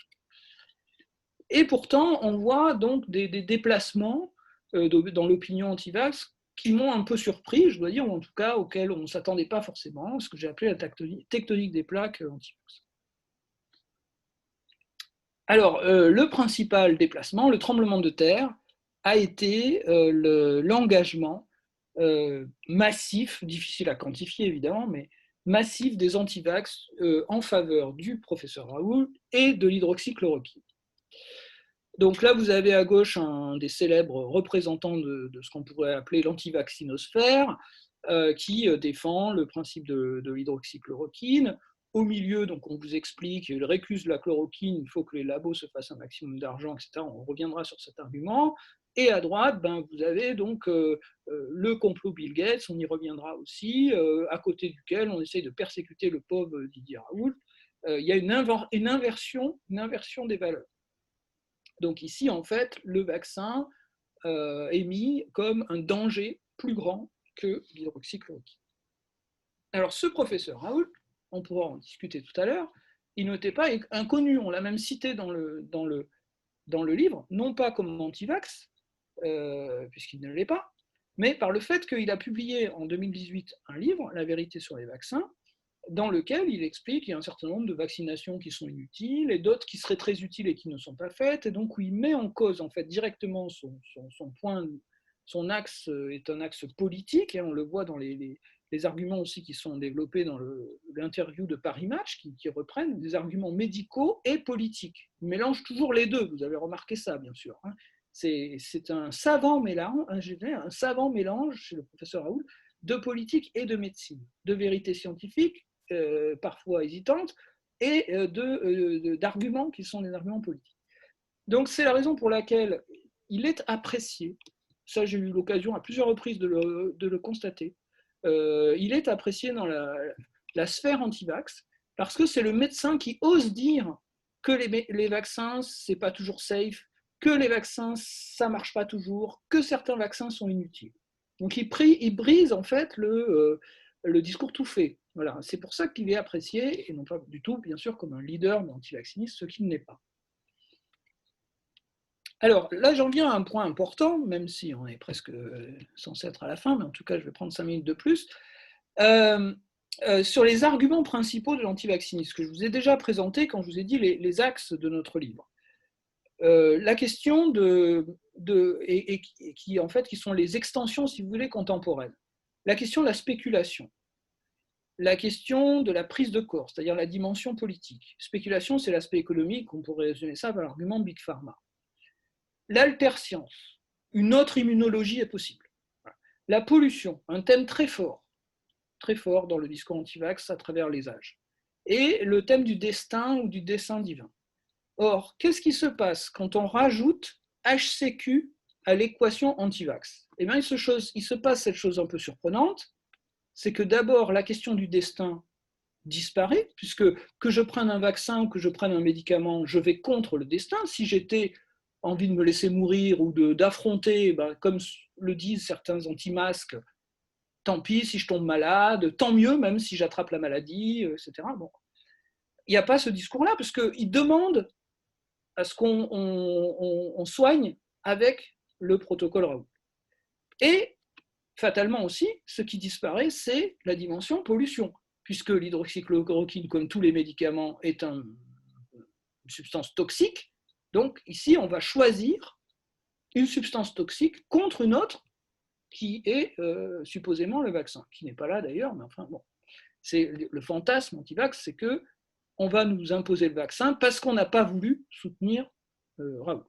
Et pourtant, on voit donc des déplacements dans l'opinion anti-vax qui m'ont un peu surpris, je dois dire, ou en tout cas auxquels on ne s'attendait pas forcément, ce que j'ai appelé la tectonique des plaques anti-vax. Alors, le principal déplacement, le tremblement de terre, a été l'engagement massif, difficile à quantifier évidemment, mais massif des anti-vax en faveur du professeur Raoult et de l'hydroxychloroquine. Donc là, vous avez à gauche un des célèbres représentants de ce qu'on pourrait appeler l'antivaccinosphère, qui défend le principe de l'hydroxychloroquine. Au milieu, donc on vous explique, il récuse la chloroquine, il faut que les labos se fassent un maximum d'argent, etc. On reviendra sur cet argument. Et à droite, vous avez donc le complot Bill Gates, on y reviendra aussi, à côté duquel on essaye de persécuter le pauvre Didier Raoult. Il y a une inversion des valeurs. Donc ici, en fait, le vaccin est mis comme un danger plus grand que l'hydroxychloroquine. Alors ce professeur Raoult, on pourra en discuter tout à l'heure, il n'était pas inconnu, on l'a même cité dans le livre, non pas comme anti-vax, puisqu'il ne l'est pas, mais par le fait qu'il a publié en 2018 un livre, La vérité sur les vaccins, dans lequel il explique qu'il y a un certain nombre de vaccinations qui sont inutiles et d'autres qui seraient très utiles et qui ne sont pas faites, et donc où il met en cause en fait directement son axe est un axe politique, et on le voit dans les arguments aussi qui sont développés dans l'interview de Paris Match, qui reprennent des arguments médicaux et politiques. Il mélange toujours les deux, vous avez remarqué ça bien sûr. Hein. C'est un savant mélange chez le professeur Raoult de politique et de médecine, de vérité scientifique, parfois hésitantes, et d'arguments qui sont des arguments politiques. Donc c'est la raison pour laquelle il est apprécié, ça j'ai eu l'occasion à plusieurs reprises de le constater, il est apprécié dans la sphère anti-vax, parce que c'est le médecin qui ose dire que les vaccins, c'est pas toujours safe, que les vaccins, ça marche pas toujours, que certains vaccins sont inutiles. Donc il brise en fait le discours tout fait. Voilà, c'est pour ça qu'il est apprécié, et non pas du tout, bien sûr, comme un leader anti-vacciniste, ce qu'il n'est pas. Alors là, j'en viens à un point important, même si on est presque censé être à la fin, mais en tout cas, je vais prendre 5 minutes de plus. Sur les arguments principaux de l'antivaccinisme, que je vous ai déjà présenté quand je vous ai dit les axes de notre livre. La question qui en fait qui sont les extensions, si vous voulez, contemporaines. La question de la spéculation, la question de la prise de corps, c'est-à-dire la dimension politique. Spéculation, c'est l'aspect économique, on pourrait résumer ça par l'argument Big Pharma. L'alterscience, une autre immunologie est possible. La pollution, un thème très fort dans le discours anti-vax à travers les âges. Et le thème du destin ou du dessein divin. Or, qu'est-ce qui se passe quand on rajoute HCQ à l'équation anti-vax? Eh bien, il se passe cette chose un peu surprenante, c'est que d'abord, la question du destin disparaît, puisque que je prenne un vaccin ou que je prenne un médicament, je vais contre le destin. Si j'étais envie de me laisser mourir ou d'affronter, comme le disent certains anti-masques, tant pis si je tombe malade, tant mieux même si j'attrape la maladie, etc. Bon. Il n'y a pas ce discours-là, parce qu'il demande à ce qu'on soigne avec le protocole Raoult. Et fatalement aussi, ce qui disparaît, c'est la dimension pollution, puisque l'hydroxychloroquine, comme tous les médicaments, est une substance toxique. Donc ici, on va choisir une substance toxique contre une autre qui est supposément le vaccin, qui n'est pas là d'ailleurs, mais enfin bon. C'est le fantasme anti-vax, c'est que on va nous imposer le vaccin parce qu'on n'a pas voulu soutenir Raoult.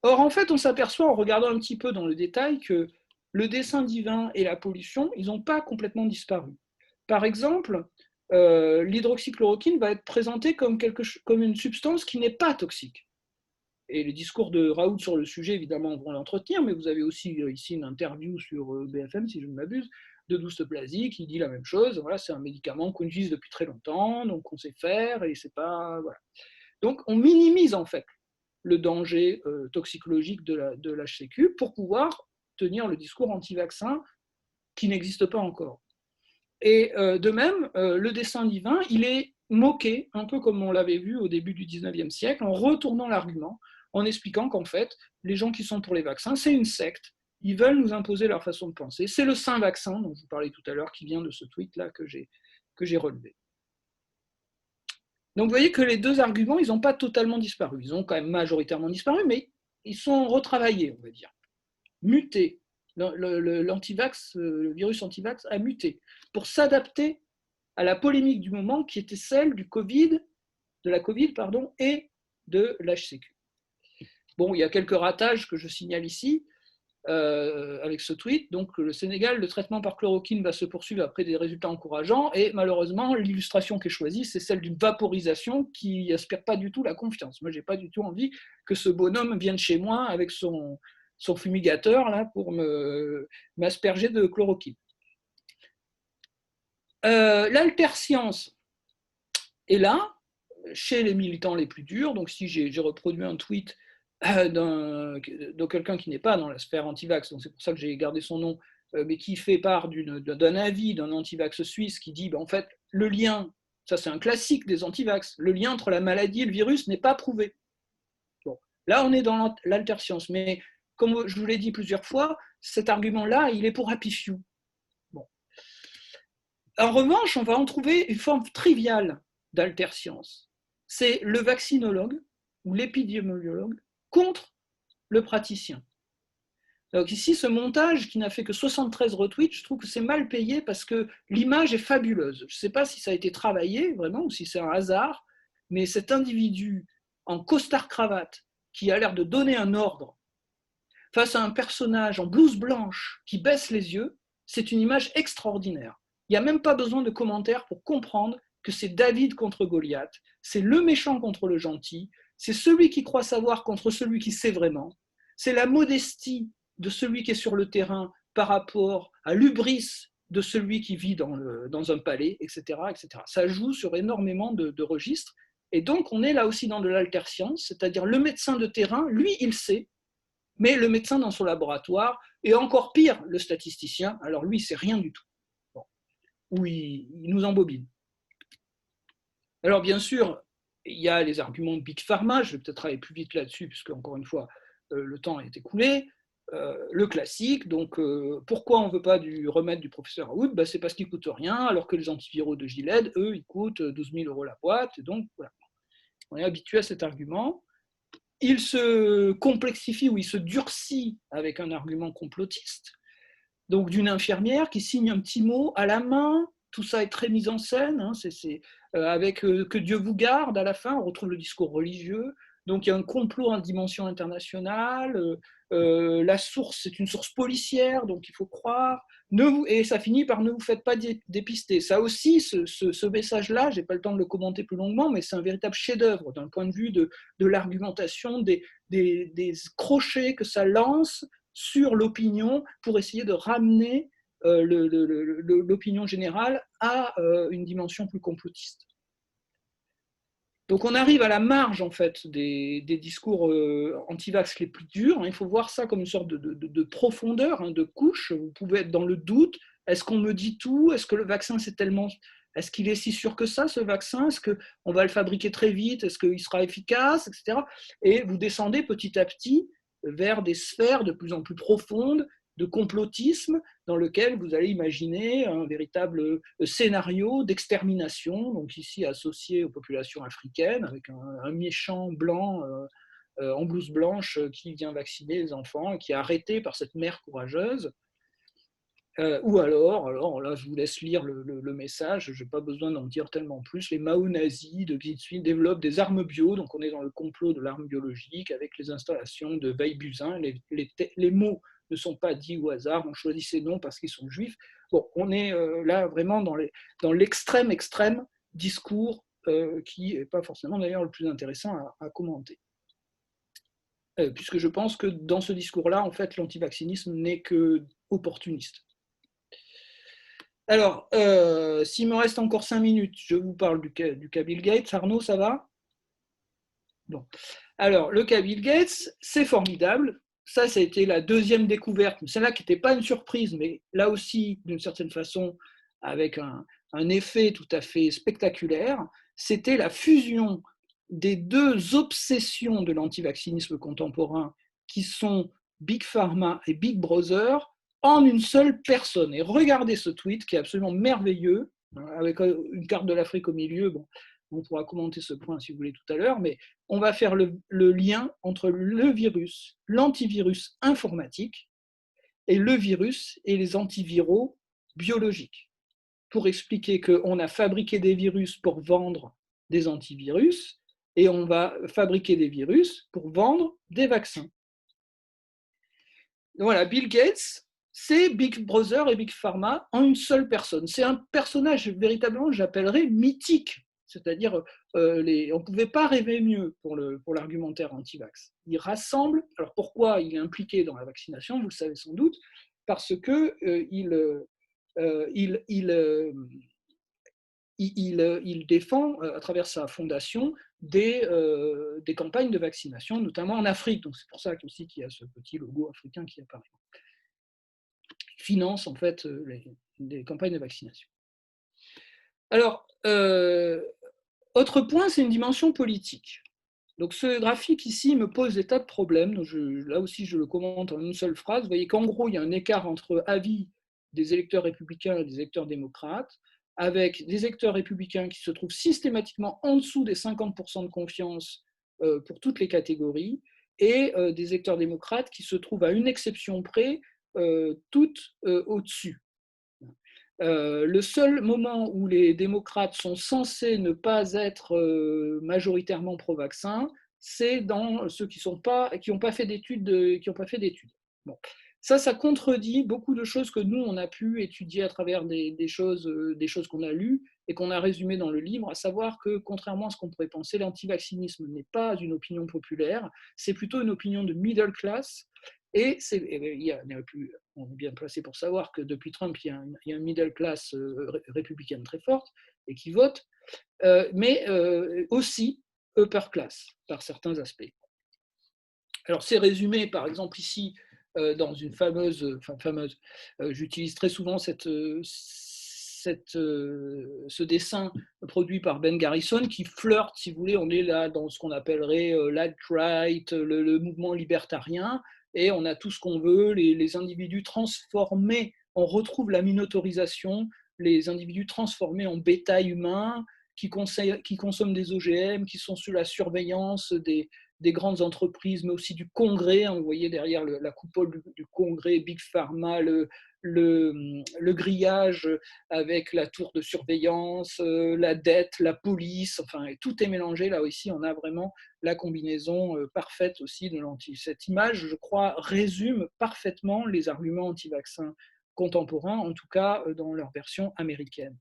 Or, en fait, on s'aperçoit en regardant un petit peu dans le détail que le dessein divin et la pollution, ils n'ont pas complètement disparu. Par exemple, l'hydroxychloroquine va être présentée comme une substance qui n'est pas toxique. Et les discours de Raoult sur le sujet, évidemment, vont l'entretenir, mais vous avez aussi ici une interview sur BFM, si je ne m'abuse, de Douste Blazy, qui dit la même chose. Voilà, c'est un médicament qu'on utilise depuis très longtemps, donc on sait faire, et c'est pas... Voilà. Donc on minimise en fait le danger toxicologique de l'HCQ pour pouvoir tenir le discours anti-vaccin qui n'existe pas encore. Et de même, le dessein divin, il est moqué, un peu comme on l'avait vu au début du 19e siècle, en retournant l'argument, en expliquant qu'en fait, les gens qui sont pour les vaccins, c'est une secte, ils veulent nous imposer leur façon de penser. C'est le saint vaccin dont je vous parlais tout à l'heure, qui vient de ce tweet-là que j'ai relevé. Donc vous voyez que les deux arguments, ils n'ont pas totalement disparu. Ils ont quand même majoritairement disparu, mais ils sont retravaillés, on va dire. Mutés. L'antivax, le virus antivax a muté pour s'adapter à la polémique du moment qui était celle de la Covid et de l'HCQ. Bon, il y a quelques ratages que je signale ici avec ce tweet. Donc, le Sénégal, le traitement par chloroquine va se poursuivre après des résultats encourageants et malheureusement, l'illustration qui est choisie, c'est celle d'une vaporisation qui n'aspire pas du tout la confiance. Moi, je n'ai pas du tout envie que ce bonhomme vienne chez moi avec son fumigateur là, pour m'asperger de chloroquine. L'alterscience est là, chez les militants les plus durs. Donc, si j'ai reproduit un tweet de quelqu'un qui n'est pas dans la sphère anti-vax, donc c'est pour ça que j'ai gardé son nom, mais qui fait part d'un avis d'un anti-vax suisse qui dit, en fait, le lien, ça c'est un classique des anti-vax, le lien entre la maladie et le virus n'est pas prouvé. Bon, là, on est dans l'alterscience, mais comme je vous l'ai dit plusieurs fois, cet argument-là, il est pour happy few. Bon. En revanche, on va en trouver une forme triviale d'alterscience. C'est le vaccinologue ou l'épidémiologue contre le praticien. Donc ici, ce montage qui n'a fait que 73 retweets, je trouve que c'est mal payé parce que l'image est fabuleuse. Je ne sais pas si ça a été travaillé vraiment ou si c'est un hasard, mais cet individu en costard-cravate qui a l'air de donner un ordre face à un personnage en blouse blanche qui baisse les yeux, c'est une image extraordinaire. Il n'y a même pas besoin de commentaires pour comprendre que c'est David contre Goliath, c'est le méchant contre le gentil, c'est celui qui croit savoir contre celui qui sait vraiment, c'est la modestie de celui qui est sur le terrain par rapport à l'hubris de celui qui vit dans un palais, etc., etc. Ça joue sur énormément de registres, et donc on est là aussi dans de l'alterscience, c'est-à-dire le médecin de terrain, lui, il sait, mais le médecin dans son laboratoire, et encore pire, le statisticien, alors lui, c'est rien du tout. Bon. où il nous embobine. Alors bien sûr, il y a les arguments de Big Pharma, je vais peut-être aller plus vite là-dessus, puisque encore une fois, le temps est écoulé. Le classique, donc pourquoi on ne veut pas du remède du professeur Raoult? C'est parce qu'il ne coûte rien, alors que les antiviraux de Gilead, eux, ils coûtent 12 000 € la boîte, et donc voilà. On est habitué à cet argument. Il se complexifie ou il se durcit avec un argument complotiste, donc d'une infirmière qui signe un petit mot à la main. Tout ça est très mis en scène, hein, avec que Dieu vous garde à la fin, on retrouve le discours religieux. Donc il y a un complot en dimension internationale, la source, c'est une source policière, donc il faut croire, et ça finit par ne vous faites pas dépister. Ça aussi, ce message-là, je n'ai pas le temps de le commenter plus longuement, mais c'est un véritable chef-d'œuvre d'un point de vue de l'argumentation, des crochets que ça lance sur l'opinion pour essayer de ramener l'opinion générale à une dimension plus complotiste. Donc on arrive à la marge en fait des discours anti-vax les plus durs. Il faut voir ça comme une sorte de profondeur, de couche. Vous pouvez être dans le doute. Est-ce qu'on me dit tout? Est-ce que le vaccin c'est tellement... Est-ce qu'il est si sûr que ça, ce vaccin? Est-ce qu'on va le fabriquer très vite? Est-ce qu'il sera efficace, etc. Et vous descendez petit à petit vers des sphères de plus en plus profondes de complotisme dans lequel vous allez imaginer un véritable scénario d'extermination, donc ici associé aux populations africaines, avec un méchant blanc en blouse blanche qui vient vacciner les enfants et qui est arrêté par cette mère courageuse. Ou alors là, je vous laisse lire le message, je n'ai pas besoin d'en dire tellement plus. Les Mao nazis de Xi développent des armes bio, donc on est dans le complot de l'arme biologique avec les installations de Veil-Buzyn. Les mots ne sont pas dits au hasard, on choisit ces noms parce qu'ils sont juifs. Bon, on est là vraiment dans l'extrême discours qui n'est pas forcément d'ailleurs le plus intéressant à commenter. Puisque je pense que dans ce discours-là, en fait, l'antivaccinisme n'est que opportuniste. Alors, s'il me reste encore 5 minutes, je vous parle du cas Bill Gates. Arnaud, ça va? Bon. Alors, le cas Bill Gates, c'est formidable. Ça a été la deuxième découverte. Celle-là qui n'était pas une surprise, mais là aussi, d'une certaine façon, avec un effet tout à fait spectaculaire. C'était la fusion des deux obsessions de l'antivaccinisme contemporain, qui sont Big Pharma et Big Brother, en une seule personne. Et regardez ce tweet qui est absolument merveilleux, avec une carte de l'Afrique au milieu. Bon, on pourra commenter ce point si vous voulez tout à l'heure, mais on va faire le lien entre le virus, l'antivirus informatique, et le virus et les antiviraux biologiques, pour expliquer qu'on a fabriqué des virus pour vendre des antivirus, et on va fabriquer des virus pour vendre des vaccins. Voilà, Bill Gates, c'est Big Brother et Big Pharma en une seule personne. C'est un personnage véritablement, j'appellerais, mythique. C'est-à-dire, on ne pouvait pas rêver mieux pour l'argumentaire anti-vax. Il rassemble, alors pourquoi il est impliqué dans la vaccination, vous le savez sans doute, parce que il défend, à travers sa fondation, des campagnes de vaccination, notamment en Afrique. Donc c'est pour ça aussi qu'il y a ce petit logo africain qui apparaît. Il finance en fait des campagnes de vaccination. Alors, autre point, c'est une dimension politique. Donc ce graphique ici me pose des tas de problèmes. Donc là aussi, je le commente en une seule phrase. Vous voyez qu'en gros, il y a un écart entre avis des électeurs républicains et des électeurs démocrates, avec des électeurs républicains qui se trouvent systématiquement en dessous des 50% de confiance pour toutes les catégories, et des électeurs démocrates qui se trouvent à une exception près, toutes au-dessus. Le seul moment où les démocrates sont censés ne pas être majoritairement pro-vaccin, c'est dans ceux qui n'ont pas fait d'études. Bon. Ça contredit beaucoup de choses que nous, on a pu étudier à travers des choses qu'on a lues et qu'on a résumées dans le livre, à savoir que, contrairement à ce qu'on pourrait penser, l'antivaccinisme n'est pas une opinion populaire, c'est plutôt une opinion de middle class. Et on est bien placé pour savoir que depuis Trump, il y a une middle class républicaine très forte et qui vote, mais aussi upper class par certains aspects. Alors c'est résumé par exemple ici dans une j'utilise très souvent cette ce dessin produit par Ben Garrison qui flirte, si vous voulez, on est là dans ce qu'on appellerait l'alt-right, le mouvement libertarien, et on a tout ce qu'on veut, les individus transformés, on retrouve la minotarisation, les individus transformés en bétail humain, qui consomment des OGM, qui sont sous la surveillance des grandes entreprises, mais aussi du Congrès. Vous voyez derrière la coupole du Congrès, Big Pharma, le grillage avec la tour de surveillance, la dette, la police, enfin, tout est mélangé. Là aussi, on a vraiment la combinaison parfaite aussi de l'anti. Cette image, je crois, résume parfaitement les arguments anti-vaccins contemporains, en tout cas dans leur version américaine.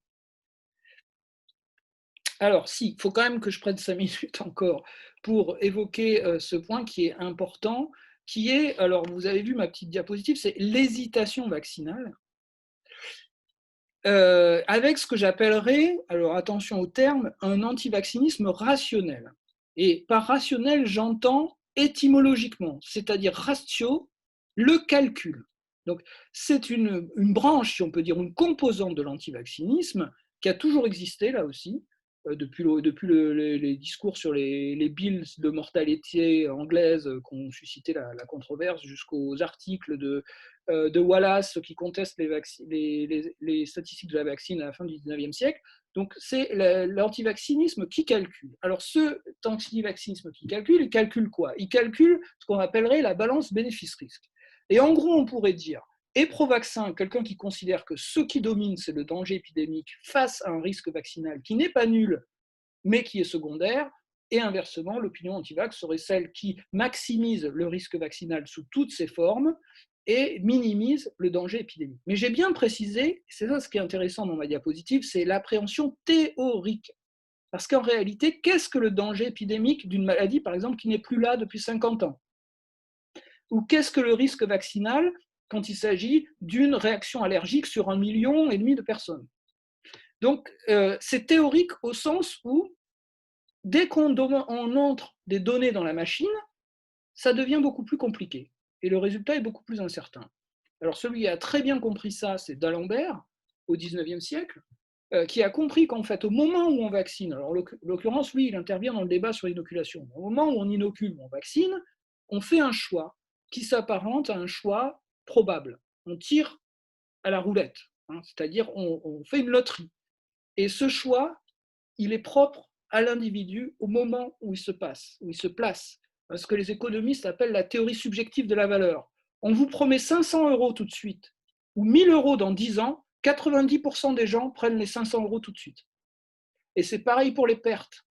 Alors, il faut quand même que je prenne 5 minutes encore pour évoquer ce point qui est important, qui est, alors vous avez vu ma petite diapositive, c'est l'hésitation vaccinale, avec ce que j'appellerais, alors attention au terme, un antivaccinisme rationnel. Et par rationnel, j'entends étymologiquement, c'est-à-dire ratio, le calcul. Donc, c'est une branche, si on peut dire, une composante de l'antivaccinisme qui a toujours existé là aussi, depuis les discours sur les bills de mortalité anglaises qui ont suscité la controverse, jusqu'aux articles de Wallace qui conteste les statistiques de la vaccine à la fin du 19e siècle. Donc, c'est l'antivaccinisme qui calcule. Alors, ce antivaccinisme qui calcule, il calcule quoi? Il calcule ce qu'on appellerait la balance bénéfice-risque. Et en gros, on pourrait dire, et pro-vaccin, quelqu'un qui considère que ce qui domine, c'est le danger épidémique face à un risque vaccinal qui n'est pas nul, mais qui est secondaire, et inversement, l'opinion anti-vax serait celle qui maximise le risque vaccinal sous toutes ses formes et minimise le danger épidémique. Mais j'ai bien précisé, c'est ça ce qui est intéressant dans ma diapositive, c'est l'appréhension théorique. Parce qu'en réalité, qu'est-ce que le danger épidémique d'une maladie, par exemple, qui n'est plus là depuis 50 ans? Ou qu'est-ce que le risque vaccinal quand il s'agit d'une réaction allergique sur 1,5 million de personnes? Donc, c'est théorique au sens où, dès qu'on entre des données dans la machine, ça devient beaucoup plus compliqué. Et le résultat est beaucoup plus incertain. Alors, celui qui a très bien compris ça, c'est d'Alembert, au 19e siècle, qui a compris qu'en fait, au moment où on vaccine, alors en l'occurrence, lui, il intervient dans le débat sur l'inoculation. Au moment où on inocule, où on vaccine, on fait un choix qui s'apparente à un choix probable. On tire à la roulette, hein, c'est-à-dire on fait une loterie. Et ce choix, il est propre à l'individu au moment où il se place. Ce que les économistes appellent la théorie subjective de la valeur. On vous promet 500 € tout de suite, ou 1 000 € dans 10 ans, 90% des gens prennent les 500 € tout de suite. Et c'est pareil pour les pertes.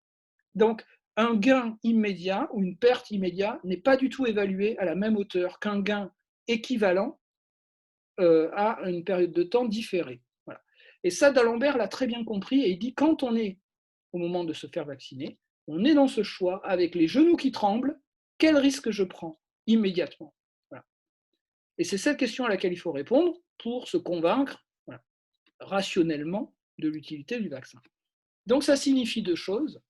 Donc, un gain immédiat ou une perte immédiate n'est pas du tout évalué à la même hauteur qu'un gain équivalent à une période de temps différée. Voilà. Et ça, d'Alembert l'a très bien compris et il dit quand on est au moment de se faire vacciner, on est dans ce choix avec les genoux qui tremblent, quel risque je prends immédiatement? Voilà. Et c'est cette question à laquelle il faut répondre pour se convaincre rationnellement de l'utilité du vaccin. Donc ça signifie 2 choses.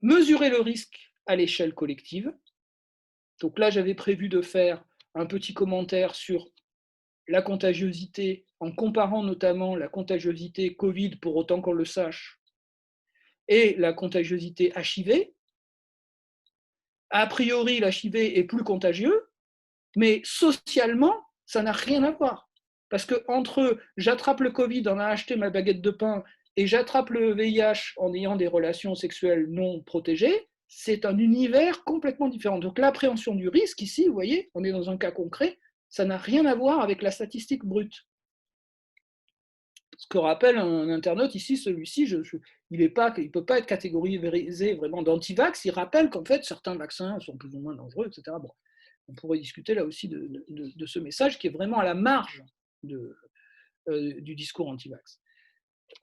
Mesurer le risque à l'échelle collective. Donc là, j'avais prévu de faire un petit commentaire sur la contagiosité, en comparant notamment la contagiosité Covid, pour autant qu'on le sache, et la contagiosité HIV. A priori, l'HIV est plus contagieux, mais socialement, ça n'a rien à voir. Parce que entre j'attrape le Covid en allant acheter ma baguette de pain et j'attrape le VIH en ayant des relations sexuelles non protégées, c'est un univers complètement différent. Donc l'appréhension du risque ici, vous voyez, on est dans un cas concret, ça n'a rien à voir avec la statistique brute. Ce que rappelle un internaute ici, celui-ci, il ne peut pas être catégorisé vraiment d'anti-vax, il rappelle qu'en fait certains vaccins sont plus ou moins dangereux, etc. Bon, on pourrait discuter là aussi de ce message qui est vraiment à la marge du discours anti-vax.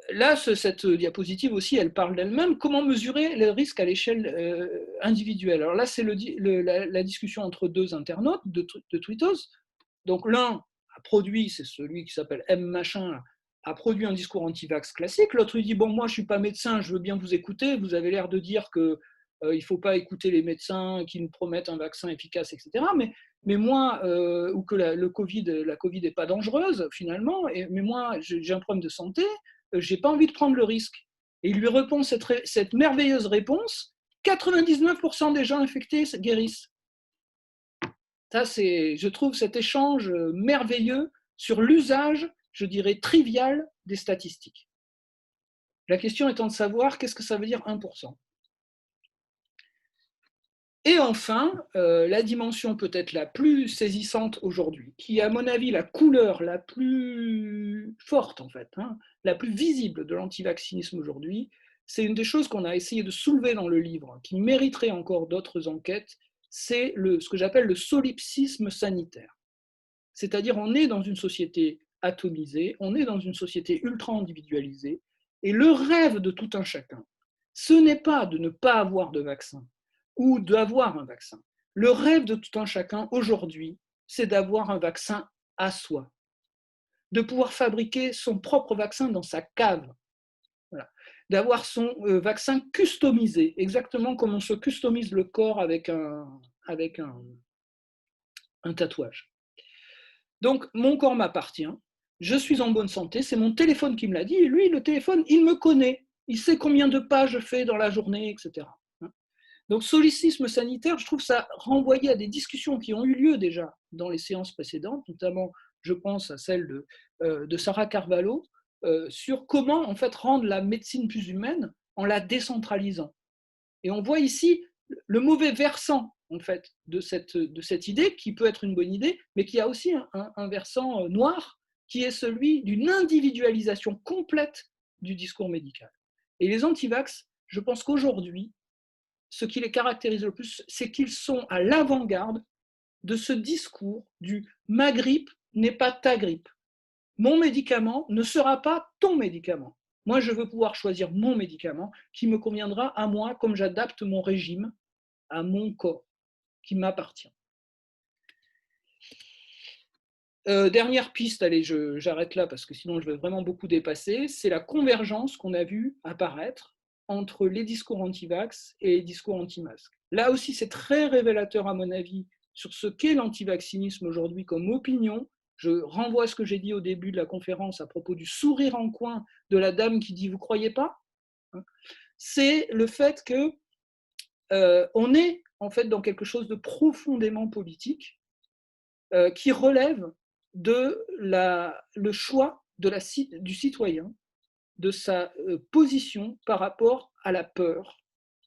Là, cette diapositive aussi, elle parle d'elle-même. Comment mesurer les risques à l'échelle individuelle? Alors là, c'est la discussion entre 2 internautes de Tweetos. Donc l'un a produit, c'est celui qui s'appelle M machin, a produit un discours anti-vax classique. L'autre, il dit, bon, moi, je ne suis pas médecin, je veux bien vous écouter. Vous avez l'air de dire que il ne faut pas écouter les médecins qui nous promettent un vaccin efficace, etc. Mais moi, ou que la Covid n'est pas dangereuse finalement, mais moi j'ai un problème de santé, je n'ai pas envie de prendre le risque. Et il lui répond cette merveilleuse réponse, 99% des gens infectés guérissent. Ça, je trouve cet échange merveilleux sur l'usage, je dirais, trivial des statistiques. La question étant de savoir qu'est-ce que ça veut dire 1%. Et enfin, la dimension peut-être la plus saisissante aujourd'hui, qui est à mon avis la couleur la plus forte, en fait, la plus visible de l'antivaccinisme aujourd'hui, c'est une des choses qu'on a essayé de soulever dans le livre, qui mériterait encore d'autres enquêtes, c'est ce que j'appelle le solipsisme sanitaire. C'est-à-dire on est dans une société atomisée, on est dans une société ultra-individualisée, et le rêve de tout un chacun, ce n'est pas de ne pas avoir de vaccin, ou d'avoir un vaccin. Le rêve de tout un chacun aujourd'hui, c'est d'avoir un vaccin à soi, de pouvoir fabriquer son propre vaccin dans sa cave, voilà. D'avoir son vaccin customisé, exactement comme on se customise le corps avec un tatouage. Donc mon corps m'appartient, je suis en bonne santé, c'est mon téléphone qui me l'a dit, et lui, le téléphone, il me connaît, il sait combien de pas je fais dans la journée, etc. Donc, solipsisme sanitaire, je trouve ça renvoyait à des discussions qui ont eu lieu déjà dans les séances précédentes, notamment, je pense à celle de Sarah Carvalho, sur comment, en fait, rendre la médecine plus humaine en la décentralisant. Et on voit ici le mauvais versant, en fait, de cette idée, qui peut être une bonne idée, mais qui a aussi un versant noir, qui est celui d'une individualisation complète du discours médical. Et les antivax, je pense qu'aujourd'hui, ce qui les caractérise le plus, c'est qu'ils sont à l'avant-garde de ce discours du « ma grippe n'est pas ta grippe ». Mon médicament ne sera pas ton médicament. Moi, je veux pouvoir choisir mon médicament qui me conviendra à moi, comme j'adapte mon régime à mon corps, qui m'appartient. Dernière piste, allez, j'arrête là parce que sinon je vais vraiment beaucoup dépasser, c'est la convergence qu'on a vue apparaître entre les discours anti-vax et les discours anti-masques. Là aussi, c'est très révélateur à mon avis sur ce qu'est l'antivaccinisme aujourd'hui comme opinion. Je renvoie à ce que j'ai dit au début de la conférence à propos du sourire en coin de la dame qui dit « vous ne croyez pas ?» C'est le fait qu'on est en fait dans quelque chose de profondément politique qui relève de le choix du citoyen, de sa position par rapport à la peur.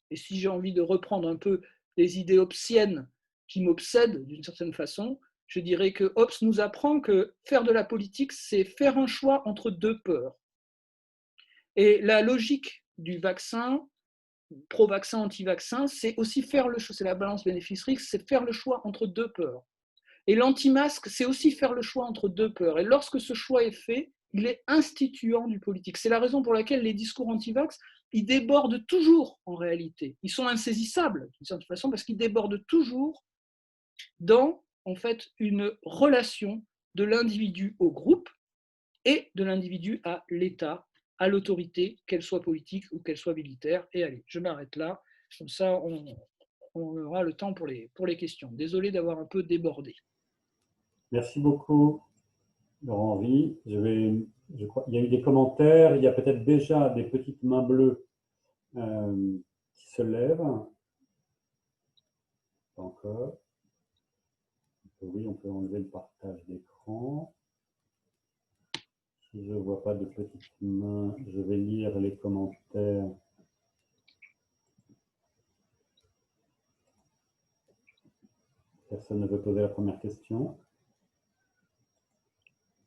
Et si j'ai envie de reprendre un peu les idées hobbesiennes qui m'obsèdent d'une certaine façon, je dirais que Hobbes nous apprend que faire de la politique, c'est faire un choix entre deux peurs. Et la logique du vaccin, pro-vaccin, anti-vaccin, c'est aussi faire le choix, c'est la balance bénéfice-risque, c'est faire le choix entre deux peurs. Et l'anti-masque, c'est aussi faire le choix entre deux peurs. Et lorsque ce choix est fait, il est instituant du politique. C'est la raison pour laquelle les discours anti-vax, ils débordent toujours en réalité. Ils sont insaisissables d'une certaine façon parce qu'ils débordent toujours dans en fait une relation de l'individu au groupe et de l'individu à l'État, à l'autorité, qu'elle soit politique ou qu'elle soit militaire. Et allez, je m'arrête là. Comme ça, on aura le temps pour les questions. Désolé d'avoir un peu débordé. Merci beaucoup, Laurent-Henri. Je crois qu'il y a eu des commentaires. Il y a peut-être déjà des petites mains bleues qui se lèvent. Pas encore. Oui, on peut enlever le partage d'écran. Si je ne vois pas de petites mains, je vais lire les commentaires. Personne ne veut poser la première question.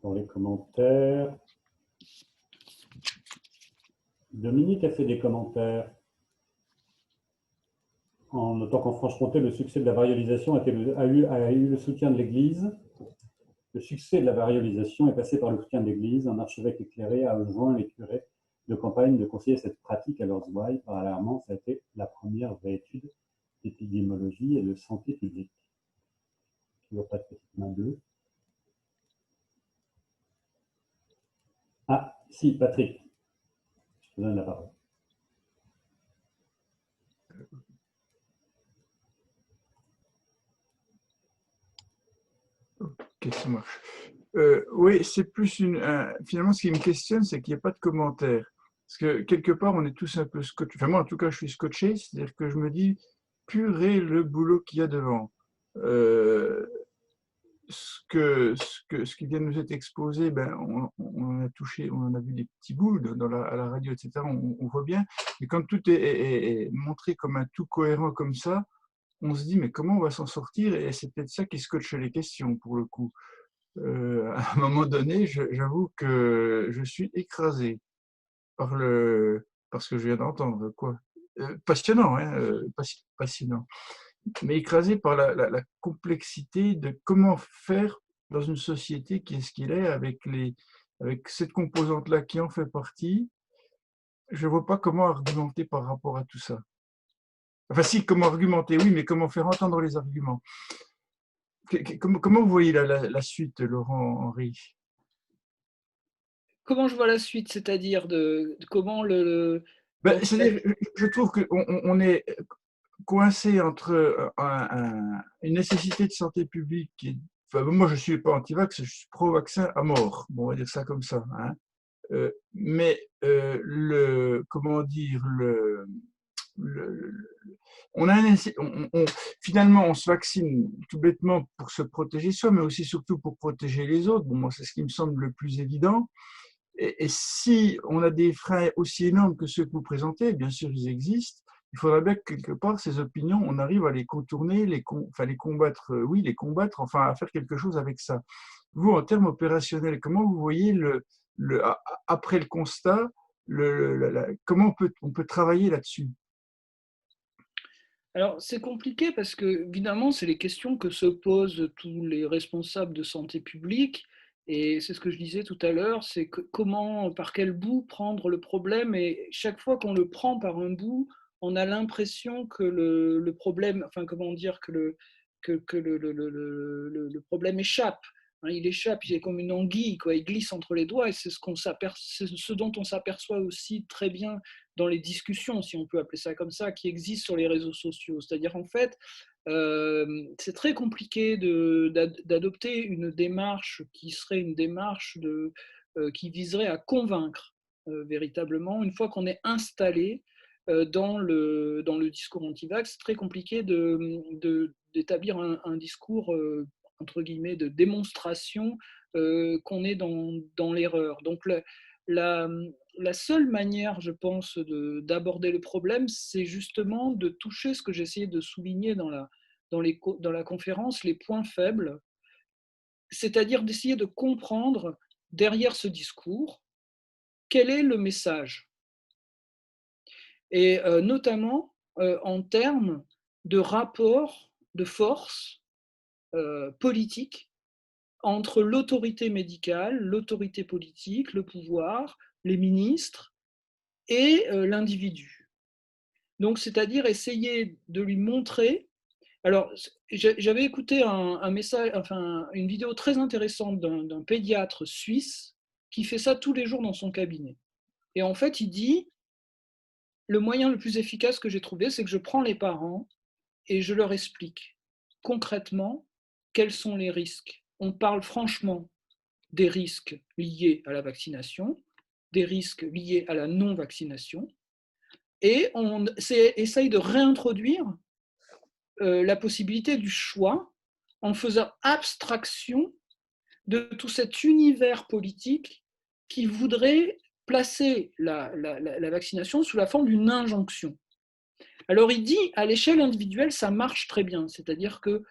Dans les commentaires. Dominique a fait des commentaires en notant qu'en Franche-Comté, le succès de la variolisation a eu le soutien de l'Église. Le succès de la variolisation est passé par le soutien de l'Église. Un archevêque éclairé a enjoint les curés de campagne de conseiller cette pratique à leurs ouailles. Parallèlement, ça a été la première vraie étude d'épidémiologie et de santé publique. Toujours pas de petite main bleue. Ah, si, Patrick. Je te donne la parole. Ok, ça marche. Oui, c'est plus finalement, ce qui me questionne, c'est qu'il n'y a pas de commentaire. Parce que quelque part, on est tous un peu scotché. Enfin, moi, en tout cas, je suis scotché, c'est-à-dire que je me dis, purée le boulot qu'il y a devant. Euh, ce qui vient de nous être exposé, ben, on en a touché, on en a vu des petits bouts à la radio, etc. On voit bien. Mais quand tout est montré comme un tout cohérent comme ça, on se dit, mais comment on va s'en sortir? Et c'est peut-être ça qui scotche les questions, pour le coup. À un moment donné, j'avoue que je suis écrasé par ce que je viens d'entendre, quoi. Passionnant, hein, passionnant, mais écrasé par la complexité de comment faire dans une société qui est ce qu'il est, avec cette composante-là qui en fait partie. Je vois pas comment argumenter par rapport à tout ça. Enfin, si, comment argumenter, oui, mais comment faire entendre les arguments. Comment vous voyez la suite, Laurent Henry? Comment je vois la suite, c'est-à-dire de comment Ben, c'est-à-dire, je trouve qu'on est coincé entre une nécessité de santé publique enfin, moi, je ne suis pas anti-vax, je suis pro-vaccin à mort. Bon, on va dire ça comme ça. Hein. Mais comment dire, le- on a finalement, on se vaccine tout bêtement pour se protéger soi, mais aussi surtout pour protéger les autres. Bon, moi, c'est ce qui me semble le plus évident. Et si on a des freins aussi énormes que ceux que vous présentez, bien sûr, ils existent, il faudrait bien que quelque part, ces opinions, on arrive à les contourner, enfin les combattre, oui, les combattre, enfin à faire quelque chose avec ça. Vous, en termes opérationnels, comment vous voyez après le constat, comment on peut travailler là-dessus? Alors, c'est compliqué parce que, évidemment, c'est les questions que se posent tous les responsables de santé publique. Et c'est ce que je disais tout à l'heure, c'est comment, par quel bout prendre le problème. Et chaque fois qu'on le prend par un bout, on a l'impression que le problème, enfin, comment dire, que le problème échappe. Hein, il échappe, il est comme une anguille, quoi, il glisse entre les doigts. Et c'est ce dont on s'aperçoit aussi très bien dans les discussions, si on peut appeler ça comme ça, qui existent sur les réseaux sociaux. C'est-à-dire, en fait, c'est très compliqué d'adopter une démarche qui serait une démarche qui viserait à convaincre véritablement, une fois qu'on est installé dans le discours anti-vax, c'est très compliqué d'établir un discours, entre guillemets, de démonstration qu'on est dans l'erreur. Donc, la, la seule manière, je pense, d'aborder le problème, c'est justement de toucher ce que j'essayais de souligner dans la conférence, les points faibles, c'est-à-dire d'essayer de comprendre derrière ce discours quel est le message. Et notamment en termes de rapport de force politique entre l'autorité médicale, l'autorité politique, le pouvoir, les ministres et l'individu. Donc, c'est-à-dire essayer de lui montrer. Alors, j'avais écouté un message, enfin, une vidéo très intéressante d'un pédiatre suisse qui fait ça tous les jours dans son cabinet. Et en fait, il dit, le moyen le plus efficace que j'ai trouvé, c'est que je prends les parents et je leur explique concrètement quels sont les risques. On parle franchement des risques liés à la vaccination, des risques liés à la non-vaccination, et on essaye de réintroduire la possibilité du choix en faisant abstraction de tout cet univers politique qui voudrait placer la vaccination sous la forme d'une injonction. Alors il dit, à l'échelle individuelle, ça marche très bien, c'est-à-dire que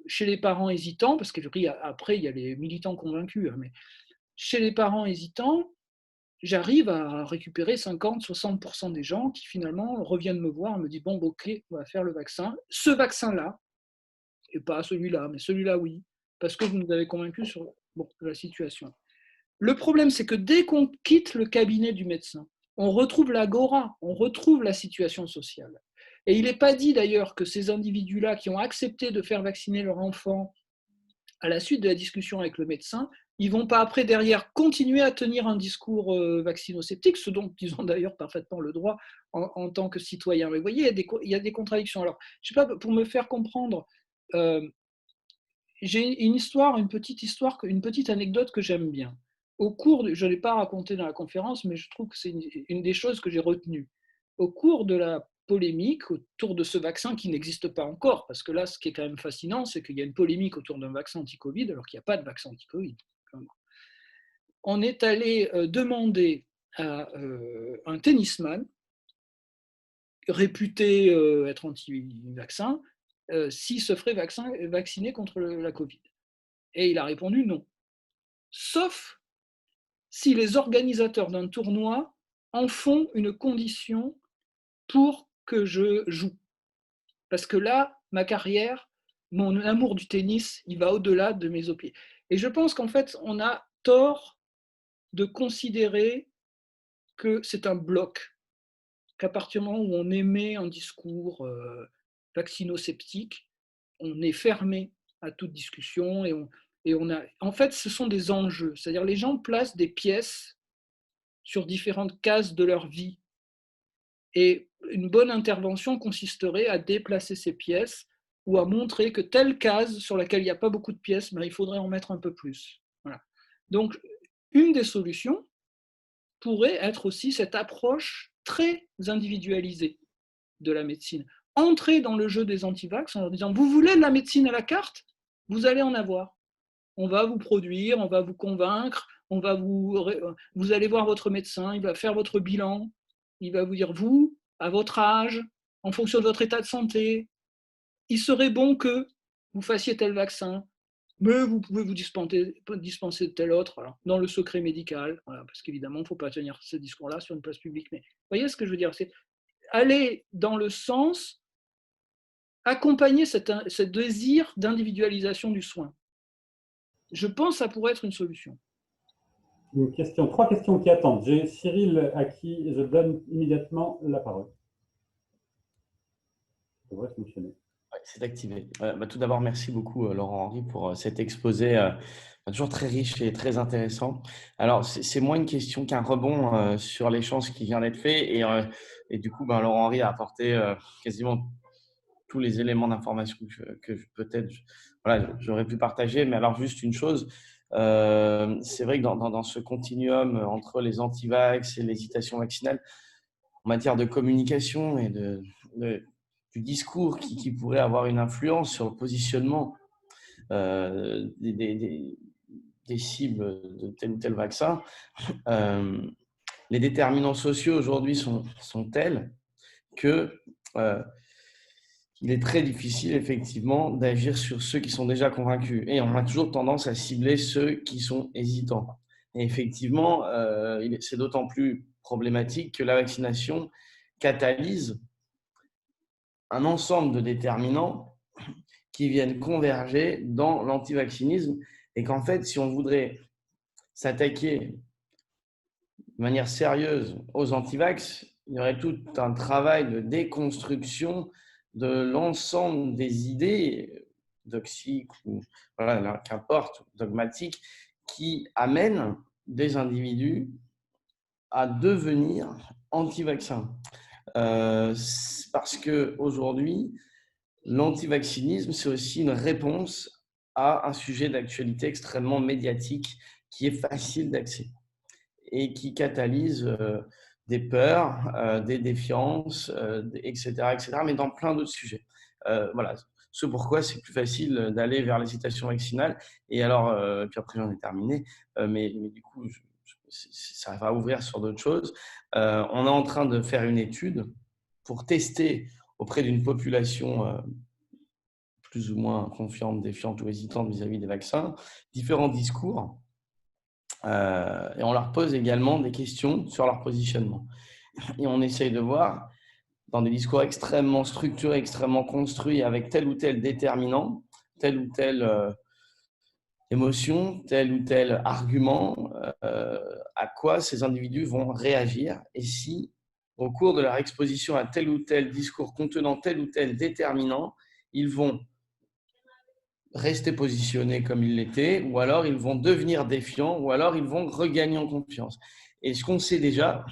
chez les parents hésitants, parce qu'après il y a les militants convaincus, mais chez les parents hésitants, j'arrive à récupérer 50-60% des gens qui finalement reviennent me voir et me disent, bon, ok, on va faire le vaccin. Ce vaccin-là, et pas celui-là, mais celui-là, oui, parce que vous nous avez convaincus sur la situation. Le problème, c'est que dès qu'on quitte le cabinet du médecin, on retrouve l'agora, on retrouve la situation sociale. Et il n'est pas dit d'ailleurs que ces individus-là qui ont accepté de faire vacciner leur enfant à la suite de la discussion avec le médecin, ils ne vont pas après derrière continuer à tenir un discours vaccinosceptique, ce dont ils ont d'ailleurs parfaitement le droit en tant que citoyens. Mais vous voyez, il y a des contradictions. Alors, je ne sais pas, pour me faire comprendre, j'ai une petite anecdote que j'aime bien. Je ne l'ai pas raconté dans la conférence, mais je trouve que c'est une des choses que j'ai retenues. Au cours de la polémique autour de ce vaccin qui n'existe pas encore, parce que là, ce qui est quand même fascinant, c'est qu'il y a une polémique autour d'un vaccin anti-Covid, alors qu'il n'y a pas de vaccin anti-Covid. On est allé demander à un tennisman réputé être anti-vaccin s'il se ferait vacciner contre la Covid. Et il a répondu non. Sauf si les organisateurs d'un tournoi en font une condition pour que je joue. Parce que là, ma carrière, mon amour du tennis, il va au-delà de mes pieds. Et je pense qu'en fait, on a tort de considérer que c'est un bloc, qu'à partir du moment où on émet un discours vaccino-sceptique, on est fermé à toute discussion et on a. En fait, ce sont des enjeux. C'est-à-dire, les gens placent des pièces sur différentes cases de leur vie. Et une bonne intervention consisterait à déplacer ces pièces ou à montrer que telle case sur laquelle il n'y a pas beaucoup de pièces, ben, il faudrait en mettre un peu plus. Voilà. Donc, une des solutions pourrait être aussi cette approche très individualisée de la médecine. Entrer dans le jeu des antivax en leur disant, vous voulez de la médecine à la carte? Vous allez en avoir. On va vous produire, on va vous convaincre, vous allez voir votre médecin, il va faire votre bilan, il va vous dire, vous, à votre âge, en fonction de votre état de santé, il serait bon que vous fassiez tel vaccin, mais vous pouvez vous dispenser de tel autre, alors, dans le secret médical, voilà, parce qu'évidemment, il ne faut pas tenir ce discours-là sur une place publique. Mais vous voyez ce que je veux dire, c'est aller dans le sens, accompagner ce désir d'individualisation du soin. Je pense que ça pourrait être une solution. Trois questions qui attendent. J'ai Cyril à qui je donne immédiatement la parole. Ça devrait fonctionner. Ouais, c'est activé. Tout d'abord, merci beaucoup Laurent-Henri pour cet exposé toujours très riche et très intéressant. Alors, c'est moins une question qu'un rebond sur l'échange qui vient d'être fait. Et du coup, Laurent-Henri a apporté quasiment tous les éléments d'information que peut-être j'aurais pu partager. Mais alors, juste une chose, c'est vrai que dans ce continuum entre les anti-vax et l'hésitation vaccinale, en matière de communication et du discours qui pourrait avoir une influence sur le positionnement des cibles de tel ou tel vaccin, les déterminants sociaux aujourd'hui sont tels que il est très difficile effectivement d'agir sur ceux qui sont déjà convaincus. Et on a toujours tendance à cibler ceux qui sont hésitants. Et effectivement, c'est d'autant plus problématique que la vaccination catalyse un ensemble de déterminants qui viennent converger dans l'antivaccinisme et qu'en fait, si on voudrait s'attaquer de manière sérieuse aux antivax, il y aurait tout un travail de déconstruction de l'ensemble des idées doxiques ou qu'importe, dogmatiques, qui amènent des individus à devenir anti-vaccins. Parce qu'aujourd'hui, l'antivaccinisme, c'est aussi une réponse à un sujet d'actualité extrêmement médiatique qui est facile d'accès et qui catalyse des peurs, des défiances, etc., mais dans plein d'autres sujets. Voilà, ce pourquoi c'est plus facile d'aller vers l'hésitation vaccinale. Et alors, puis après j'en ai terminé, mais du coup, ça va ouvrir sur d'autres choses. On est en train de faire une étude pour tester auprès d'une population plus ou moins confiante, défiante ou hésitante vis-à-vis des vaccins, différents discours. Et on leur pose également des questions sur leur positionnement. Et on essaye de voir, dans des discours extrêmement structurés, extrêmement construits, avec tel ou tel déterminant, telle ou telle émotion, tel ou tel argument, à quoi ces individus vont réagir. Et si, au cours de leur exposition à tel ou tel discours contenant tel ou tel déterminant, ils vont rester positionnés comme ils l'étaient, ou alors ils vont devenir défiants, ou alors ils vont regagner en confiance. Et ce qu'on sait déjà,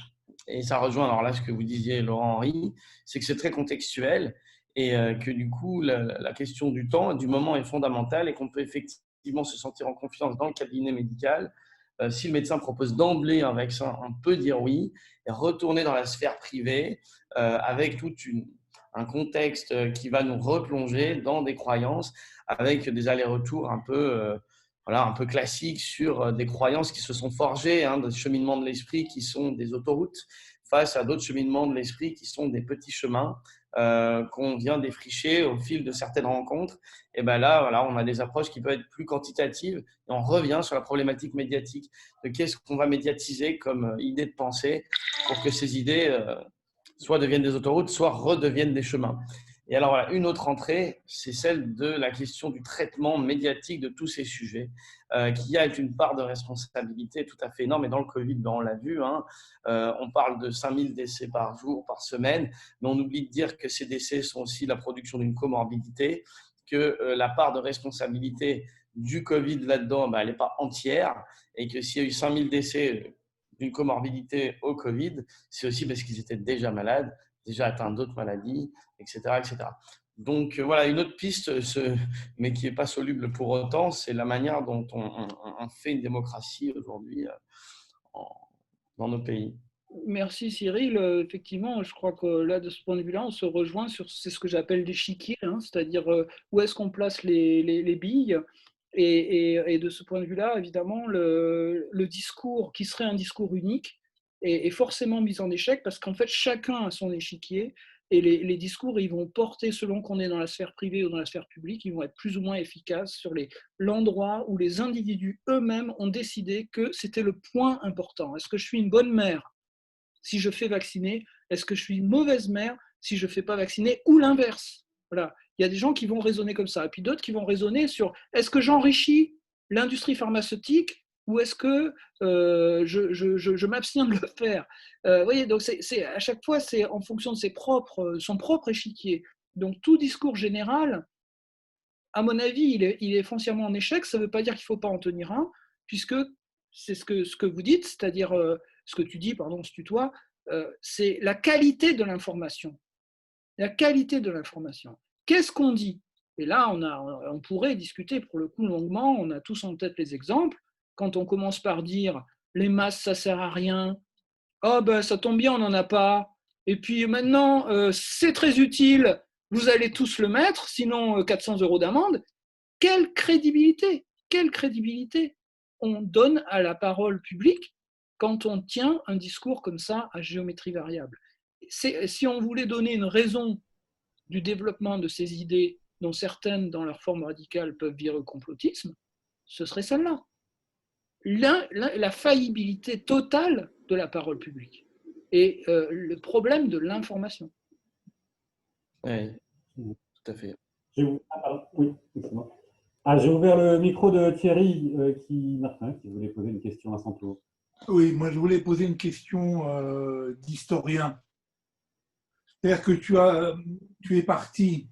et ça rejoint alors là ce que vous disiez Laurent-Henri, c'est que c'est très contextuel et que du coup, la question du temps, du moment est fondamentale et qu'on peut effectivement se sentir en confiance dans le cabinet médical. Si le médecin propose d'emblée un vaccin, on peut dire oui et retourner dans la sphère privée avec un contexte qui va nous replonger dans des croyances avec des allers-retours un peu classiques sur des croyances qui se sont forgées, des cheminements de l'esprit qui sont des autoroutes face à d'autres cheminements de l'esprit qui sont des petits chemins qu'on vient défricher au fil de certaines rencontres. Et ben là, voilà, on a des approches qui peuvent être plus quantitatives et on revient sur la problématique médiatique de qu'est-ce qu'on va médiatiser comme idée de pensée pour que ces idées soit deviennent des autoroutes, soit redeviennent des chemins. Et alors, voilà, une autre entrée, c'est celle de la question du traitement médiatique de tous ces sujets, qui a une part de responsabilité tout à fait énorme. Et dans le Covid, on l'a vu, on parle de 5000 décès par jour, par semaine, mais on oublie de dire que ces décès sont aussi la production d'une comorbidité, que la part de responsabilité du Covid là-dedans, elle n'est pas entière, et que s'il y a eu 5000 décès d'une comorbidité au Covid, c'est aussi parce qu'ils étaient déjà malades, déjà atteints d'autres maladies, etc. etc. Donc voilà, une autre piste, mais qui n'est pas soluble pour autant, c'est la manière dont on fait une démocratie aujourd'hui dans nos pays. Merci Cyril. Effectivement, je crois que là, de ce point de vue-là, on se rejoint sur c'est ce que j'appelle l'échiquier, c'est-à-dire où est-ce qu'on place les billes. Et de ce point de vue-là, évidemment, le discours qui serait un discours unique est forcément mis en échec parce qu'en fait, chacun a son échiquier et les discours, ils vont porter, selon qu'on est dans la sphère privée ou dans la sphère publique, ils vont être plus ou moins efficaces sur l'endroit où les individus eux-mêmes ont décidé que c'était le point important. Est-ce que je suis une bonne mère si je fais vacciner? Est-ce que je suis une mauvaise mère si je ne fais pas vacciner? Ou l'inverse. Voilà. Il y a des gens qui vont raisonner comme ça. Et puis d'autres qui vont raisonner sur est-ce que j'enrichis l'industrie pharmaceutique ou est-ce que je m'abstiens de le faire? Vous voyez, donc à chaque fois, c'est en fonction de son propre échiquier. Donc tout discours général, à mon avis, il est foncièrement en échec. Ça ne veut pas dire qu'il ne faut pas en tenir un, puisque c'est ce que vous dites, c'est-à-dire ce que tu dis, pardon, ce tutoie, c'est la qualité de l'information. La qualité de l'information. Qu'est-ce qu'on dit? Et là, on pourrait discuter pour le coup longuement, on a tous en tête les exemples. Quand on commence par dire les masses, ça ne sert à rien, oh ben ça tombe bien, on n'en a pas. Et puis maintenant, c'est très utile, vous allez tous le mettre, sinon 400 € d'amende. Quelle crédibilité on donne à la parole publique quand on tient un discours comme ça à géométrie variable? Si on voulait donner une raison du développement de ces idées, dont certaines, dans leur forme radicale, peuvent virer au complotisme, ce serait celle-là. La faillibilité totale de la parole publique et le problème de l'information. Oui, tout à fait. Oui, excuse-moi. J'ai ouvert le micro de Thierry Martin qui voulait poser une question à son tour. Oui, moi je voulais poser une question d'historien. C'est-à-dire que tu es parti,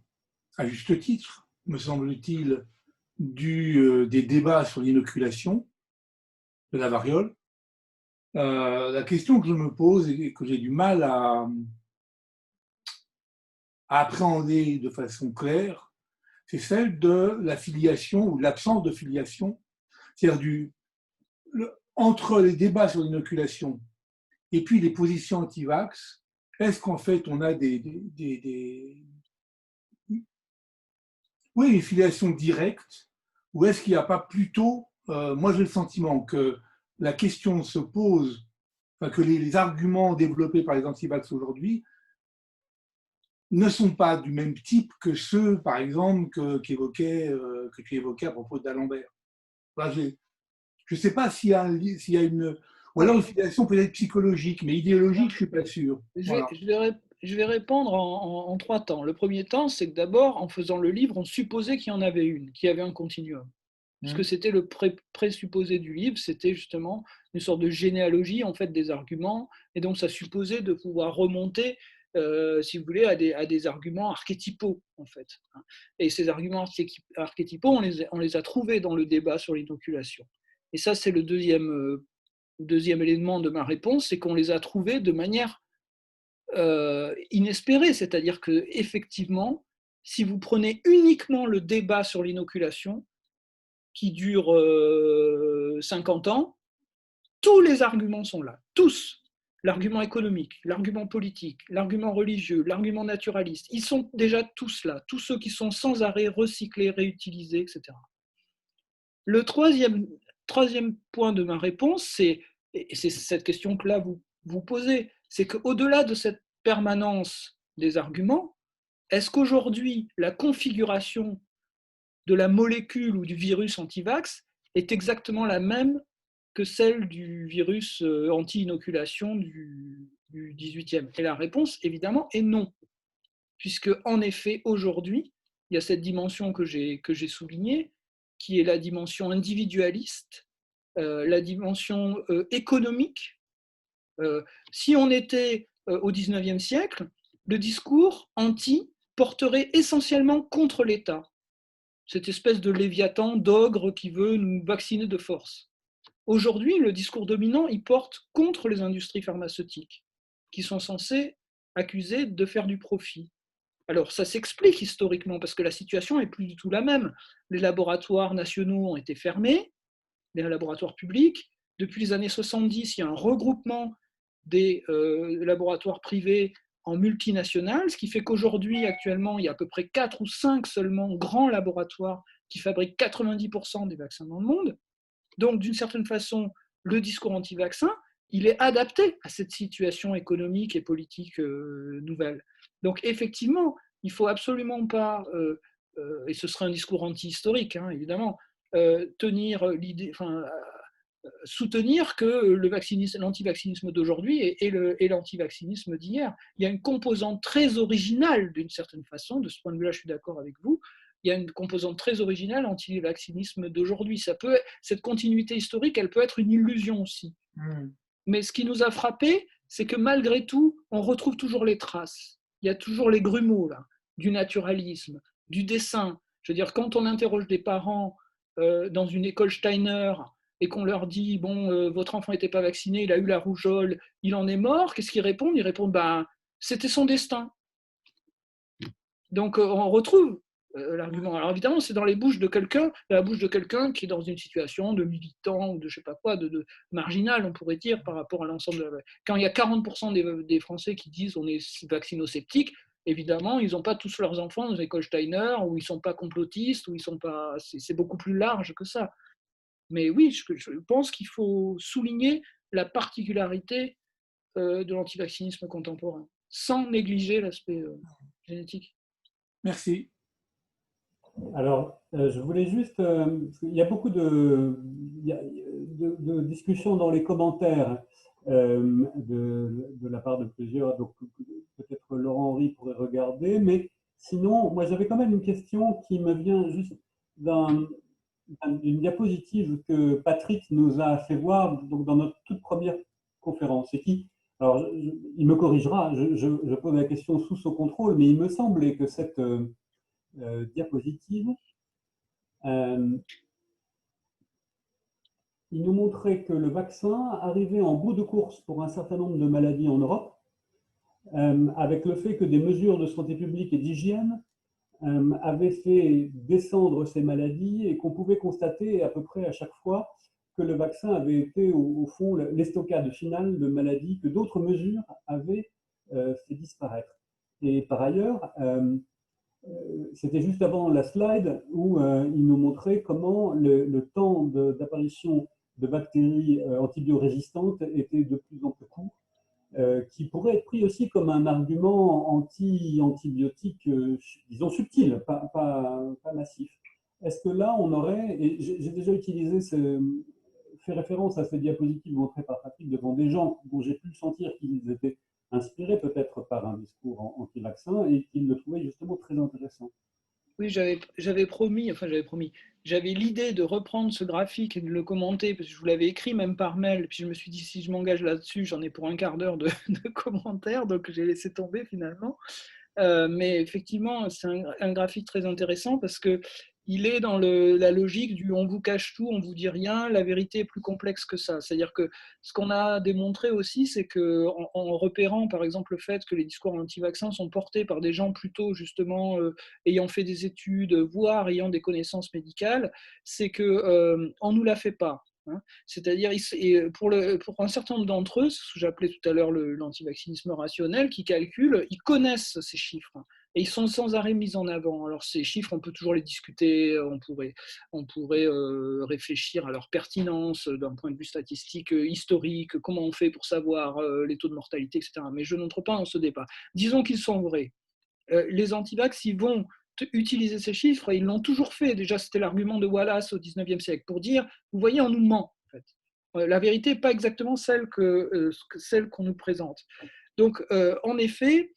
à juste titre, me semble-t-il, des débats sur l'inoculation de la variole. La question que je me pose et que j'ai du mal à appréhender de façon claire, c'est celle de la filiation ou de l'absence de filiation. C'est-à-dire entre les débats sur l'inoculation et puis les positions anti-vax, est-ce qu'en fait on a une filiation directe ou est-ce qu'il n'y a pas plutôt, moi j'ai le sentiment que la question se pose, que les arguments développés par les anti-vax aujourd'hui ne sont pas du même type que ceux, par exemple, que tu évoquais à propos d'Alembert. Voilà, je ne sais pas s'il y a une... Ou alors une filiation peut-être psychologique, mais idéologique, je ne suis pas sûr. Voilà. Je vais répondre en 3 temps. Le premier temps, c'est que d'abord, en faisant le livre, on supposait qu'il y en avait une, qu'il y avait un continuum. Puisque c'était le présupposé du livre, c'était justement une sorte de généalogie en fait, des arguments, et donc ça supposait de pouvoir remonter, si vous voulez, à des arguments archétypaux, en fait. Et ces arguments archétypaux, on les a trouvés dans le débat sur l'inoculation. Et ça, c'est le deuxième élément de ma réponse, c'est qu'on les a trouvés de manière inespérée, c'est-à-dire qu'effectivement, si vous prenez uniquement le débat sur l'inoculation, qui dure 50 ans, tous les arguments sont là, tous. L'argument économique, l'argument politique, l'argument religieux, l'argument naturaliste, ils sont déjà tous là, tous ceux qui sont sans arrêt recyclés, réutilisés, etc. Le troisième point de ma réponse, et c'est cette question que là vous posez, c'est qu'au-delà de cette permanence des arguments, est-ce qu'aujourd'hui la configuration de la molécule ou du virus anti-vax est exactement la même que celle du virus anti-inoculation du 18e? Et la réponse, évidemment, est non. Puisque, en effet, aujourd'hui, il y a cette dimension que j'ai soulignée, qui est la dimension individualiste, la dimension économique. Si on était au 19e siècle, le discours anti porterait essentiellement contre l'État, cette espèce de léviathan, d'ogre qui veut nous vacciner de force. Aujourd'hui, le discours dominant, il porte contre les industries pharmaceutiques, qui sont censées accuser de faire du profit. Alors, ça s'explique historiquement, parce que la situation n'est plus du tout la même. Les laboratoires nationaux ont été fermés, les laboratoires publics. Depuis les années 70, il y a un regroupement des laboratoires privés en multinationales, ce qui fait qu'aujourd'hui, actuellement, il y a à peu près 4 ou 5 seulement grands laboratoires qui fabriquent 90% des vaccins dans le monde. Donc, d'une certaine façon, le discours anti-vaccin, il est adapté à cette situation économique et politique nouvelle. Donc, effectivement, il ne faut absolument pas, et ce serait un discours anti-historique, hein, évidemment, tenir l'idée, soutenir que l'antivaccinisme d'aujourd'hui est l'antivaccinisme d'hier. Il y a une composante très originale, d'une certaine façon, de ce point de vue-là, je suis d'accord avec vous, il y a une composante très originale anti-vaccinisme d'aujourd'hui. Cette continuité historique, elle peut être une illusion aussi. Mais ce qui nous a frappé, c'est que malgré tout, on retrouve toujours les traces. Il y a toujours les grumeaux là, du naturalisme, du dessin. Je veux dire, quand on interroge des parents dans une école Steiner et qu'on leur dit, bon, votre enfant n'était pas vacciné, il a eu la rougeole, il en est mort, qu'est-ce qu'ils répondent? Ils répondent, c'était son destin. Donc on retrouve l'argument. Alors évidemment, c'est dans la bouche de quelqu'un qui est dans une situation de militant ou de je sais pas quoi, de marginal, on pourrait dire, par rapport à l'ensemble de la... Quand il y a 40% des Français qui disent on est vaccino-sceptiques, évidemment, ils n'ont pas tous leurs enfants dans les écoles Steiner, ou ils ne sont pas complotistes, ou ils sont pas... C'est beaucoup plus large que ça. Mais oui, je pense qu'il faut souligner la particularité de l'antivaccinisme contemporain, sans négliger l'aspect génétique. Merci. Alors, je voulais juste... il y a beaucoup de discussions dans les commentaires de la part de plusieurs, donc peut-être Laurent Henry pourrait regarder, mais sinon, moi j'avais quand même une question qui me vient juste d'une diapositive que Patrick nous a fait voir donc, dans notre toute première conférence, et qui... Alors, il me corrigera, je pose la question sous son contrôle, mais il me semblait que cette diapositive, il nous montrait que le vaccin arrivait en bout de course pour un certain nombre de maladies en Europe, avec le fait que des mesures de santé publique et d'hygiène avaient fait descendre ces maladies et qu'on pouvait constater à peu près à chaque fois que le vaccin avait été au fond l'estocade finale de maladies que d'autres mesures avaient fait disparaître. Et par ailleurs, c'était juste avant la slide où il nous montrait comment le temps d'apparition de bactéries antibiorésistantes était de plus en plus court, qui pourrait être pris aussi comme un argument antibiotique, disons subtil, pas massif. Est-ce que là, on aurait, et j'ai déjà fait référence à ces diapositives montrées par Patrick devant des gens dont j'ai pu sentir qu'ils étaient inspirés peut-être par un discours anti-vaccin et qu'ils le trouvaient justement très intéressant. Oui, j'avais l'idée de reprendre ce graphique et de le commenter, parce que je vous l'avais écrit même par mail, puis je me suis dit, si je m'engage là-dessus, j'en ai pour un quart d'heure de commentaires, donc j'ai laissé tomber finalement. Mais effectivement, c'est un graphique très intéressant, parce qu'il il est dans la logique du on vous cache tout, on vous dit rien, la vérité est plus complexe que ça. C'est-à-dire que ce qu'on a démontré aussi, c'est qu'en repérant par exemple le fait que les discours anti-vaccins sont portés par des gens plutôt justement ayant fait des études, voire ayant des connaissances médicales, c'est qu'on ne nous la fait pas. Hein. C'est-à-dire, pour un certain nombre d'entre eux, ce que j'appelais tout à l'heure l'antivaccinisme rationnel, qui calculent, ils connaissent ces chiffres. Et ils sont sans arrêt mis en avant. Alors ces chiffres, on peut toujours les discuter, on pourrait réfléchir à leur pertinence d'un point de vue statistique, historique, comment on fait pour savoir les taux de mortalité, etc. Mais je n'entre pas dans ce débat. Disons qu'ils sont vrais. Les antivax, ils vont utiliser ces chiffres, et ils l'ont toujours fait. Déjà, c'était l'argument de Wallace au XIXe siècle, pour dire, vous voyez, on nous ment. En fait. La vérité n'est pas exactement celle qu'on nous présente. Donc, en effet,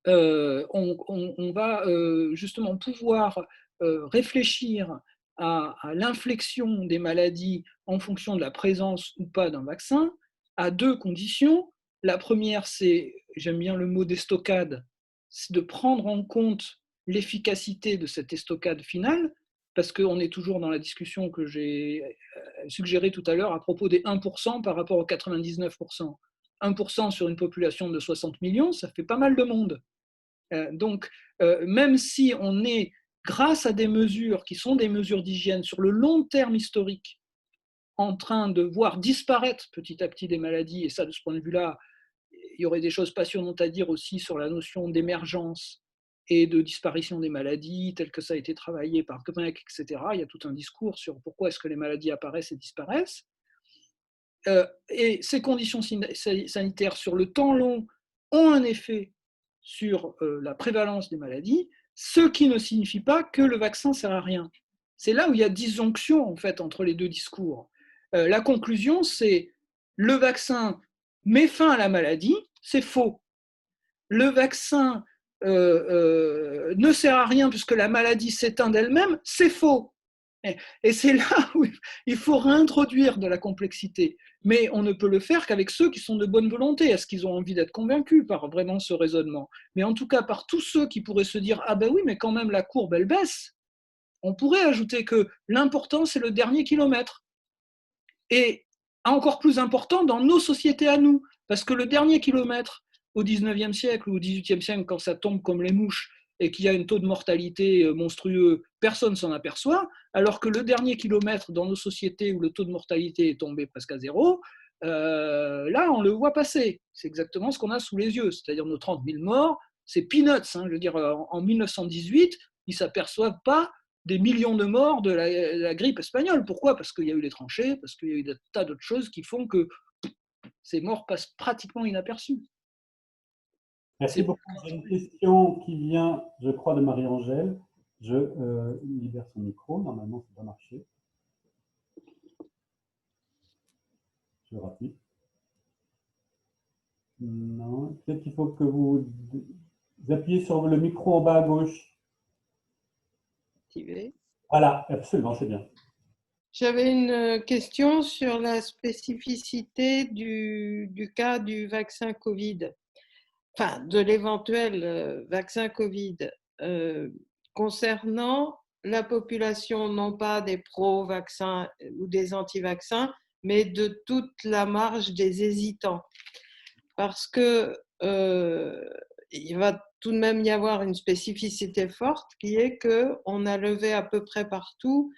on va justement pouvoir réfléchir à l'inflexion des maladies en fonction de la présence ou pas d'un vaccin, à deux conditions. La première, c'est, j'aime bien le mot d'estocade, c'est de prendre en compte l'efficacité de cette estocade finale, parce qu'on est toujours dans la discussion que j'ai suggérée tout à l'heure à propos des 1% par rapport aux 99%. 1% sur une population de 60 millions, ça fait pas mal de monde. Donc, même si on est, grâce à des mesures qui sont des mesures d'hygiène sur le long terme historique, en train de voir disparaître petit à petit des maladies, et ça, de ce point de vue-là, il y aurait des choses passionnantes à dire aussi sur la notion d'émergence et de disparition des maladies, tel que ça a été travaillé par Gmec, etc. Il y a tout un discours sur pourquoi est-ce que les maladies apparaissent et disparaissent. Et ces conditions sanitaires sur le temps long ont un effet sur la prévalence des maladies, ce qui ne signifie pas que le vaccin ne sert à rien. C'est là où il y a disjonction en fait entre les deux discours. La conclusion, c'est le vaccin met fin à la maladie, c'est faux. Le vaccin ne sert à rien puisque la maladie s'éteint d'elle-même, c'est faux. Et c'est là où il faut réintroduire de la complexité. Mais on ne peut le faire qu'avec ceux qui sont de bonne volonté. Est-ce qu'ils ont envie d'être convaincus par vraiment ce raisonnement? Mais en tout cas, par tous ceux qui pourraient se dire « Ah ben oui, mais quand même la courbe, elle baisse », on pourrait ajouter que l'important, c'est le dernier kilomètre. Et encore plus important dans nos sociétés à nous. Parce que le dernier kilomètre, au 19e siècle ou au 18e siècle, quand ça tombe comme les mouches, et qu'il y a un taux de mortalité monstrueux, personne ne s'en aperçoit, alors que le dernier kilomètre dans nos sociétés où le taux de mortalité est tombé presque à zéro, là, on le voit passer. C'est exactement ce qu'on a sous les yeux, c'est-à-dire nos 30 000 morts, c'est peanuts. Je veux dire, en 1918, ils ne s'aperçoivent pas des millions de morts de la grippe espagnole. Pourquoi? Parce qu'il y a eu les tranchées, parce qu'il y a eu des tas d'autres choses qui font que ces morts passent pratiquement inaperçues. Merci beaucoup. J'ai une question qui vient, je crois, de Marie-Angèle. Je libère son micro. Normalement, ça doit marcher. Je rappuie. Non, peut-être qu'il faut que vous appuyez sur le micro en bas à gauche. Activé. Voilà, absolument, c'est bien. J'avais une question sur la spécificité du cas du vaccin Covid, enfin de l'éventuel vaccin Covid, concernant la population, non pas des pro-vaccins ou des anti-vaccins, mais de toute la marge des hésitants. Parce que il va tout de même y avoir une spécificité forte qui est qu'on a levé à peu près partout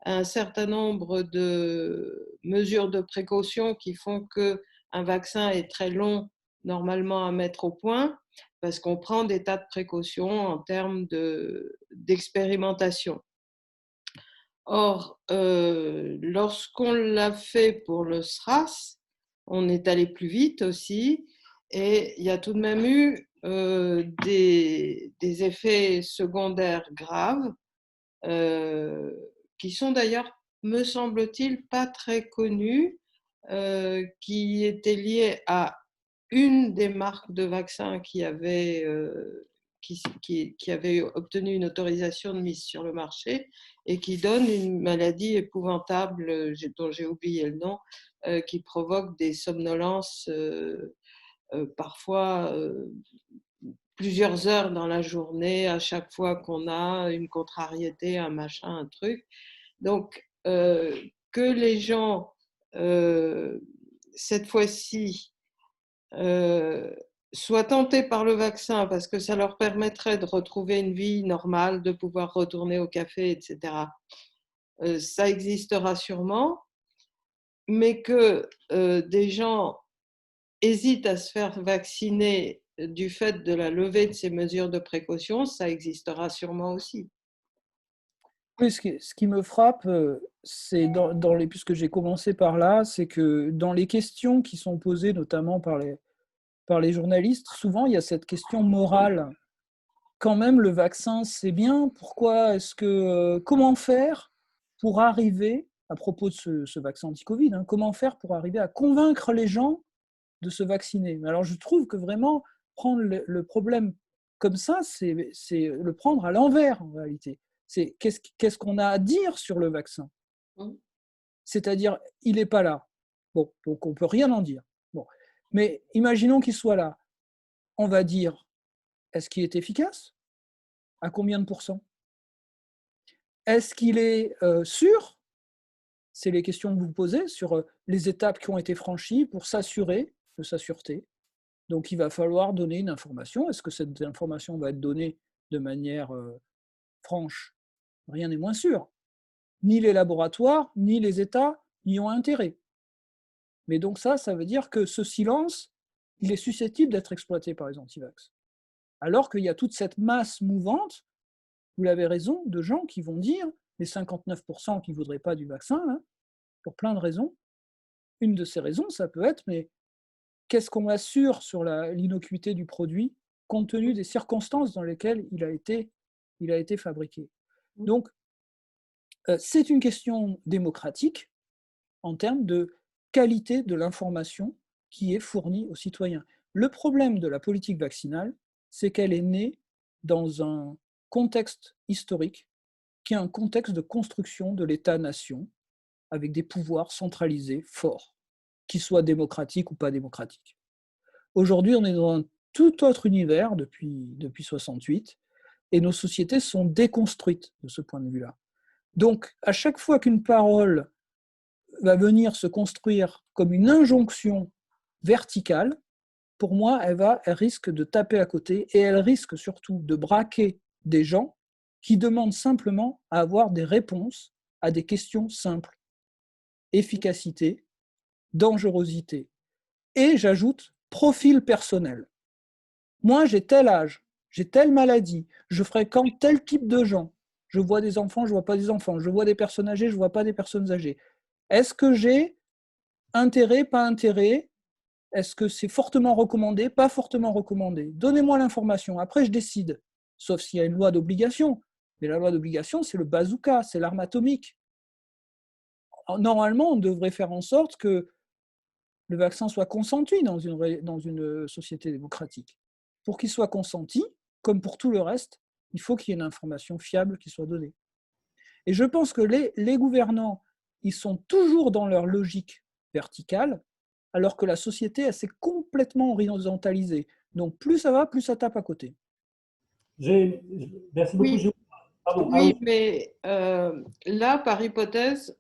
un certain nombre de mesures de précaution qui font qu'un vaccin est très long normalement à mettre au point parce qu'on prend des tas de précautions en termes d'expérimentation. Or, lorsqu'on l'a fait pour le SRAS, on est allé plus vite aussi et il y a tout de même eu des effets secondaires graves qui sont d'ailleurs, me semble-t-il, pas très connus, qui étaient liés à une des marques de vaccins qui avait obtenu une autorisation de mise sur le marché et qui donne une maladie épouvantable, dont j'ai oublié le nom, qui provoque des somnolences parfois plusieurs heures dans la journée à chaque fois qu'on a une contrariété, un machin, un truc. Donc, que les gens, cette fois-ci, soient tentés par le vaccin parce que ça leur permettrait de retrouver une vie normale, de pouvoir retourner au café, etc. Ça existera sûrement, mais que des gens hésitent à se faire vacciner du fait de la levée de ces mesures de précaution, ça existera sûrement aussi. Oui, ce qui me frappe, c'est puisque j'ai commencé par là, c'est que dans les questions qui sont posées notamment par les journalistes, souvent il y a cette question morale. Quand même, le vaccin, c'est bien. Comment faire pour arriver, à propos de ce vaccin anti-Covid, hein, comment faire pour arriver à convaincre les gens de se vacciner? Alors, je trouve que vraiment, prendre le problème comme ça, c'est le prendre à l'envers, en réalité. C'est qu'est-ce qu'on a à dire sur le vaccin? C'est-à-dire, il n'est pas là. Bon, donc on ne peut rien en dire. Bon. Mais imaginons qu'il soit là. On va dire, est-ce qu'il est efficace? À combien de pourcents? Est-ce qu'il est sûr? C'est les questions que vous posez sur les étapes qui ont été franchies pour s'assurer de sa sûreté. Donc, il va falloir donner une information. Est-ce que cette information va être donnée de manière franche? Rien n'est moins sûr. Ni les laboratoires, ni les États n'y ont intérêt. Mais donc ça veut dire que ce silence, il est susceptible d'être exploité par les antivax. Alors qu'il y a toute cette masse mouvante, vous l'avez raison, de gens qui vont dire, les 59% qui ne voudraient pas du vaccin, hein, pour plein de raisons. Une de ces raisons, ça peut être, mais qu'est-ce qu'on assure sur l'innocuité du produit compte tenu des circonstances dans lesquelles il a été fabriqué? Donc, c'est une question démocratique en termes de qualité de l'information qui est fournie aux citoyens. Le problème de la politique vaccinale, c'est qu'elle est née dans un contexte historique qui est un contexte de construction de l'État-nation avec des pouvoirs centralisés forts, qu'ils soient démocratiques ou pas démocratiques. Aujourd'hui, on est dans un tout autre univers depuis 1968 et nos sociétés sont déconstruites de ce point de vue-là. Donc, à chaque fois qu'une parole va venir se construire comme une injonction verticale, pour moi, elle risque de taper à côté et elle risque surtout de braquer des gens qui demandent simplement à avoir des réponses à des questions simples. Efficacité, dangerosité. Et j'ajoute profil personnel. Moi, j'ai tel âge, j'ai telle maladie, je fréquente tel type de gens. Je vois des enfants, je ne vois pas des enfants. Je vois des personnes âgées, je ne vois pas des personnes âgées. Est-ce que j'ai intérêt, pas intérêt? Est-ce que c'est fortement recommandé, pas fortement recommandé? Donnez-moi l'information, après je décide. Sauf s'il y a une loi d'obligation. Mais la loi d'obligation, c'est le bazooka, c'est l'arme atomique. Normalement, on devrait faire en sorte que le vaccin soit consenti dans une société démocratique. Pour qu'il soit consenti, comme pour tout le reste, il faut qu'il y ait une information fiable qui soit donnée. Et je pense que les gouvernants, ils sont toujours dans leur logique verticale, alors que la société, elle s'est complètement horizontalisée. Donc plus ça va, plus ça tape à côté. Merci beaucoup, Oui, Jérôme. Pardon, oui, mais là, par hypothèse,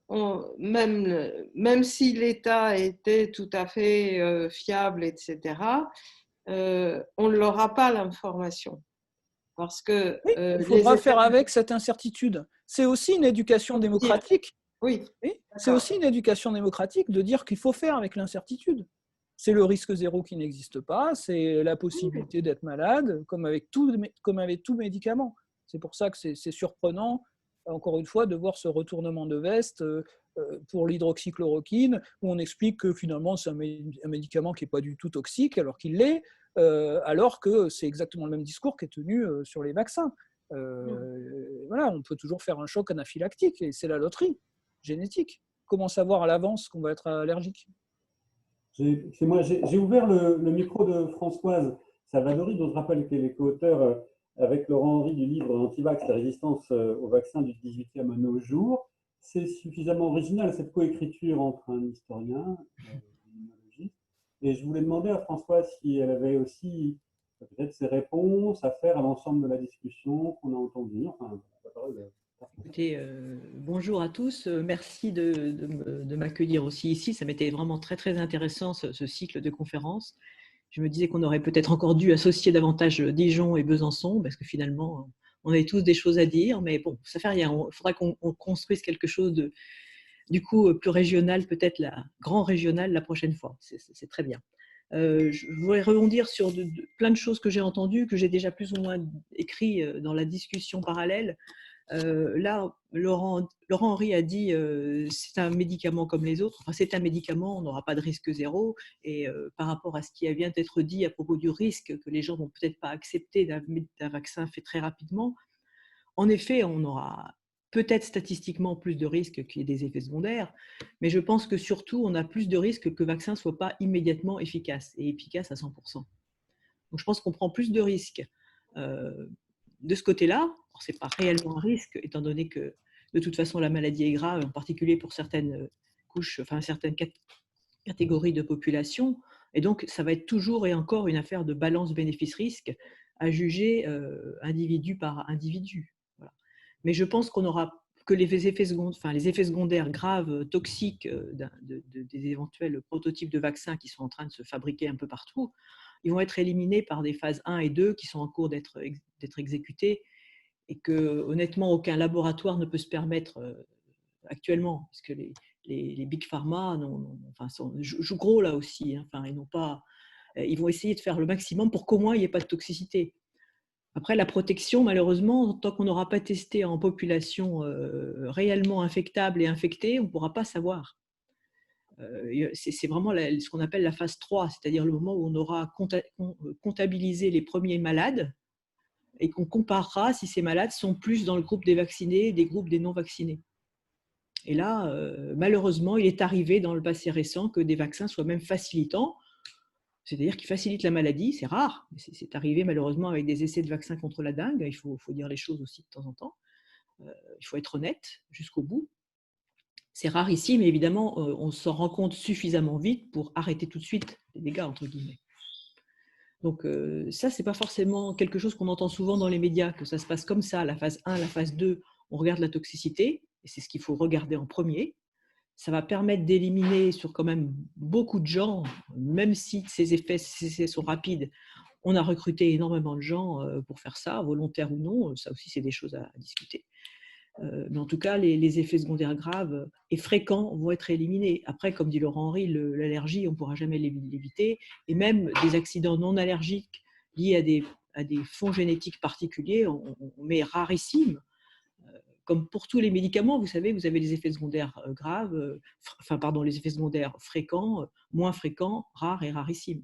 même si l'État était tout à fait fiable, etc., on ne l'aura pas l'information. Parce que oui, il faudra faire avec cette incertitude. C'est aussi une éducation démocratique. Oui. Oui, c'est aussi une éducation démocratique de dire qu'il faut faire avec l'incertitude. C'est le risque zéro qui n'existe pas, c'est la possibilité d'être malade, comme avec tout médicament. C'est pour ça que c'est surprenant, encore une fois, de voir ce retournement de veste pour l'hydroxychloroquine, où on explique que finalement c'est un médicament qui n'est pas du tout toxique, alors qu'il l'est, alors que c'est exactement le même discours qui est tenu sur les vaccins. Voilà, on peut toujours faire un choc anaphylactique, et c'est la loterie génétique. Comment savoir à l'avance qu'on va être allergique? J'ai ouvert le micro de Françoise Salvadori, dont je rappelle qu'elle est co-auteur avec Laurent Henry du livre Antivax, la résistance au vaccin du 18e à nos jours. C'est suffisamment original, cette coécriture entre un historien et un immunologiste. Et je voulais demander à Françoise si elle avait aussi peut-être ces réponses à faire à l'ensemble de la discussion qu'on a entendue. Enfin, la parole. Écoutez, bonjour à tous. Merci de m'accueillir aussi ici. Ça m'était vraiment très, très intéressant ce cycle de conférences. Je me disais qu'on aurait peut-être encore dû associer davantage Dijon et Besançon, parce que finalement, on avait tous des choses à dire, mais bon, ça fait rien. Il faudra qu'on construise quelque chose de, du coup, plus régional, peut-être grand régional la prochaine fois. C'est très bien. Je voudrais rebondir sur plein de choses que j'ai entendues, que j'ai déjà plus ou moins écrit dans la discussion parallèle. Là, Laurent Henry a dit c'est un médicament comme les autres. Enfin, c'est un médicament, on n'aura pas de risque zéro. Et par rapport à ce qui vient d'être dit à propos du risque que les gens vont peut-être pas accepter d'un vaccin fait très rapidement, en effet, on aura peut-être statistiquement plus de risques qu'il y ait des effets secondaires, mais je pense que surtout, on a plus de risques que le vaccin ne soit pas immédiatement efficace et efficace à 100%. Donc, je pense qu'on prend plus de risques de ce côté-là. Ce n'est pas réellement un risque, étant donné que de toute façon, la maladie est grave, en particulier pour certaines couches, enfin certaines catégories de population. Et donc, ça va être toujours et encore une affaire de balance bénéfice-risque à juger individu par individu. Voilà. Mais je pense qu'on aura que les effets secondaires graves, toxiques des éventuels prototypes de vaccins qui sont en train de se fabriquer un peu partout, ils vont être éliminés par des phases 1 et 2 qui sont en cours d'être exécutées et que, honnêtement, aucun laboratoire ne peut se permettre actuellement, parce que les big pharma jouent gros là aussi. Hein, enfin, ils vont essayer de faire le maximum pour qu'au moins il n'y ait pas de toxicité. Après, la protection, malheureusement, tant qu'on n'aura pas testé en population réellement infectable et infectée, on ne pourra pas savoir. C'est vraiment ce qu'on appelle la phase 3, c'est-à-dire le moment où on aura comptabilisé les premiers malades et qu'on comparera si ces malades sont plus dans le groupe des vaccinés et des groupes des non-vaccinés. Et là, malheureusement, il est arrivé dans le passé récent que des vaccins soient même facilitants, c'est-à-dire qu'ils facilitent la maladie. C'est rare, mais c'est arrivé malheureusement avec des essais de vaccins contre la dengue. Il faut dire les choses aussi de temps en temps. Il faut être honnête jusqu'au bout. C'est rare ici, mais évidemment, on s'en rend compte suffisamment vite pour arrêter tout de suite les dégâts, entre guillemets. Donc ça, ce n'est pas forcément quelque chose qu'on entend souvent dans les médias, que ça se passe comme ça, la phase 1, la phase 2, on regarde la toxicité, et c'est ce qu'il faut regarder en premier. Ça va permettre d'éliminer sur quand même beaucoup de gens, même si ces effets sont rapides. On a recruté énormément de gens pour faire ça, volontaires ou non, ça aussi c'est des choses à discuter. Mais en tout cas, les effets secondaires graves et fréquents vont être éliminés. Après, comme dit Laurent Henry, l'allergie, on ne pourra jamais l'éviter. Et même des accidents non allergiques liés à des fonds génétiques particuliers, mais rarissimes. Comme pour tous les médicaments, vous savez, vous avez des effets secondaires graves, les effets secondaires fréquents, moins fréquents, rares et rarissimes.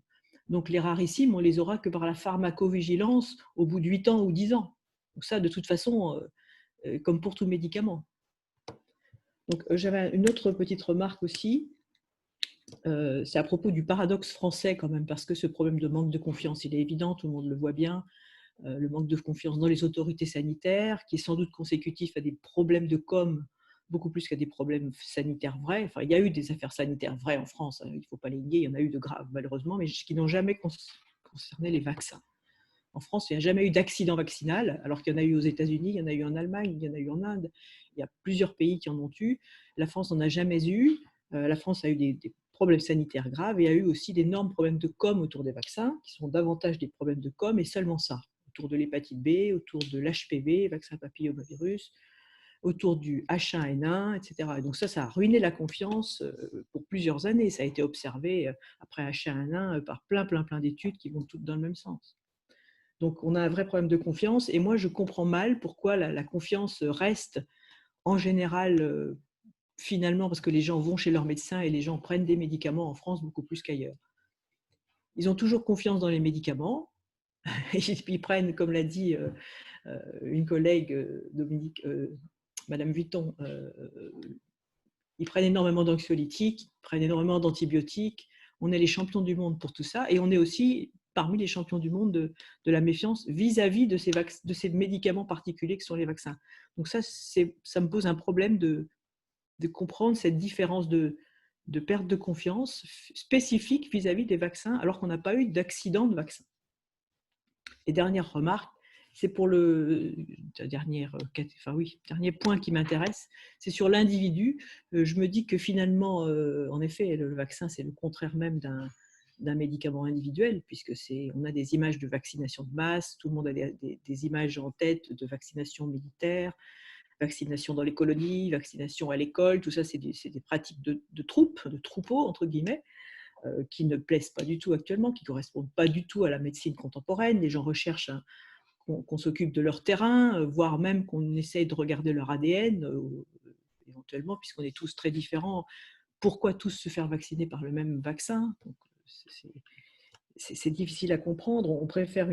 Donc les rarissimes, on les aura que par la pharmacovigilance au bout de 8 ans ou 10 ans. Donc ça, de toute façon, comme pour tout médicament. Donc j'avais une autre petite remarque aussi. C'est à propos du paradoxe français quand même, parce que ce problème de manque de confiance, il est évident, tout le monde le voit bien. Le manque de confiance dans les autorités sanitaires, qui est sans doute consécutif à des problèmes de com, beaucoup plus qu'à des problèmes sanitaires vrais. Enfin, il y a eu des affaires sanitaires vraies en France, hein, il ne faut pas les nier, il y en a eu de graves malheureusement, mais qui n'ont jamais concerné les vaccins. En France, il n'y a jamais eu d'accident vaccinal, alors qu'il y en a eu aux États-Unis, il y en a eu en Allemagne, il y en a eu en Inde. Il y a plusieurs pays qui en ont eu. La France n'en a jamais eu. La France a eu des problèmes sanitaires graves et a eu aussi d'énormes problèmes de com autour des vaccins, qui sont davantage des problèmes de com et seulement ça. Autour de l'hépatite B, autour de l'HPV, vaccin papillomavirus, autour du H1N1, etc. Et donc ça a ruiné la confiance pour plusieurs années. Ça a été observé après H1N1 par plein d'études qui vont toutes dans le même sens. Donc on a un vrai problème de confiance et moi je comprends mal pourquoi la confiance reste en général finalement parce que les gens vont chez leur médecin et les gens prennent des médicaments en France beaucoup plus qu'ailleurs. Ils ont toujours confiance dans les médicaments. Ils prennent, comme l'a dit une collègue, Dominique, Madame Vuitton, ils prennent énormément d'anxiolytiques, ils prennent énormément d'antibiotiques. On est les champions du monde pour tout ça et on est aussi parmi les champions du monde de la méfiance vis-à-vis de ces médicaments particuliers que sont les vaccins. Donc ça me pose un problème de comprendre cette différence de perte de confiance spécifique vis-à-vis des vaccins alors qu'on n'a pas eu d'accident de vaccin. Et dernière remarque, c'est pour le dernier point qui m'intéresse, c'est sur l'individu. Je me dis que finalement, en effet, le vaccin, c'est le contraire même d'un médicament individuel, puisque on a des images de vaccination de masse, tout le monde a des images en tête de vaccination militaire, vaccination dans les colonies, vaccination à l'école, tout ça, c'est des pratiques de troupes, de troupeaux, entre guillemets, qui ne plaisent pas du tout actuellement, qui ne correspondent pas du tout à la médecine contemporaine. Les gens recherchent qu'on s'occupe de leur terrain, voire même qu'on essaye de regarder leur ADN, éventuellement, puisqu'on est tous très différents. Pourquoi tous se faire vacciner par le même vaccin? Donc, c'est difficile à comprendre. On préfère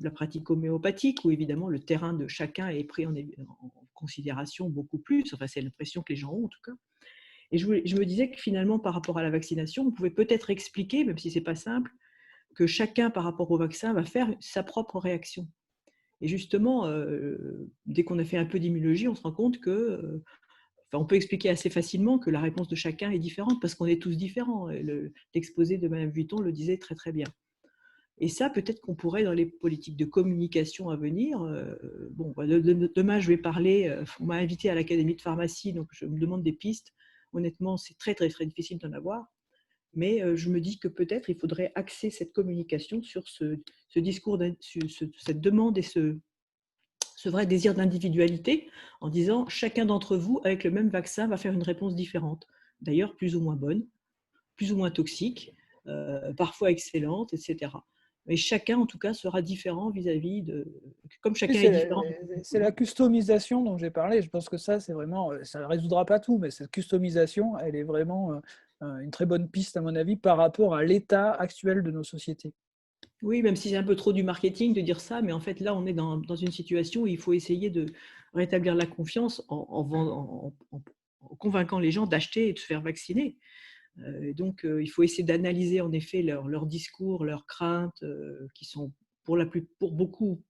la pratique homéopathique, où évidemment le terrain de chacun est pris en considération beaucoup plus. Enfin, c'est l'impression que les gens ont en tout cas. Et je me disais que finalement, par rapport à la vaccination, on pouvait peut-être expliquer, même si ce n'est pas simple, que chacun, par rapport au vaccin, va faire sa propre réaction. Et justement, dès qu'on a fait un peu d'immunologie, on se rend compte que, on peut expliquer assez facilement que la réponse de chacun est différente parce qu'on est tous différents. L'exposé de Mme Vuitton le disait très très bien. Et ça, peut-être qu'on pourrait, dans les politiques de communication à venir, demain je vais parler, on m'a invité à l'Académie de pharmacie, donc je me demande des pistes. Honnêtement, c'est très très très difficile d'en avoir. Mais je me dis que peut-être il faudrait axer cette communication sur ce discours, cette demande et ce vrai désir d'individualité, en disant chacun d'entre vous, avec le même vaccin, va faire une réponse différente. D'ailleurs, plus ou moins bonne, plus ou moins toxique, parfois excellente, etc. Mais chacun, en tout cas, sera différent vis-à-vis de... Comme chacun est différent. C'est la customisation dont j'ai parlé. Je pense que ça, c'est vraiment... Ça ne résoudra pas tout, mais cette customisation, elle est vraiment une très bonne piste, à mon avis, par rapport à l'état actuel de nos sociétés. Oui, même si c'est un peu trop du marketing de dire ça, mais en fait, là, on est dans une situation où il faut essayer de rétablir la confiance en convainquant les gens d'acheter et de se faire vacciner. Donc, il faut essayer d'analyser en effet leur discours, leurs craintes, qui sont pour beaucoup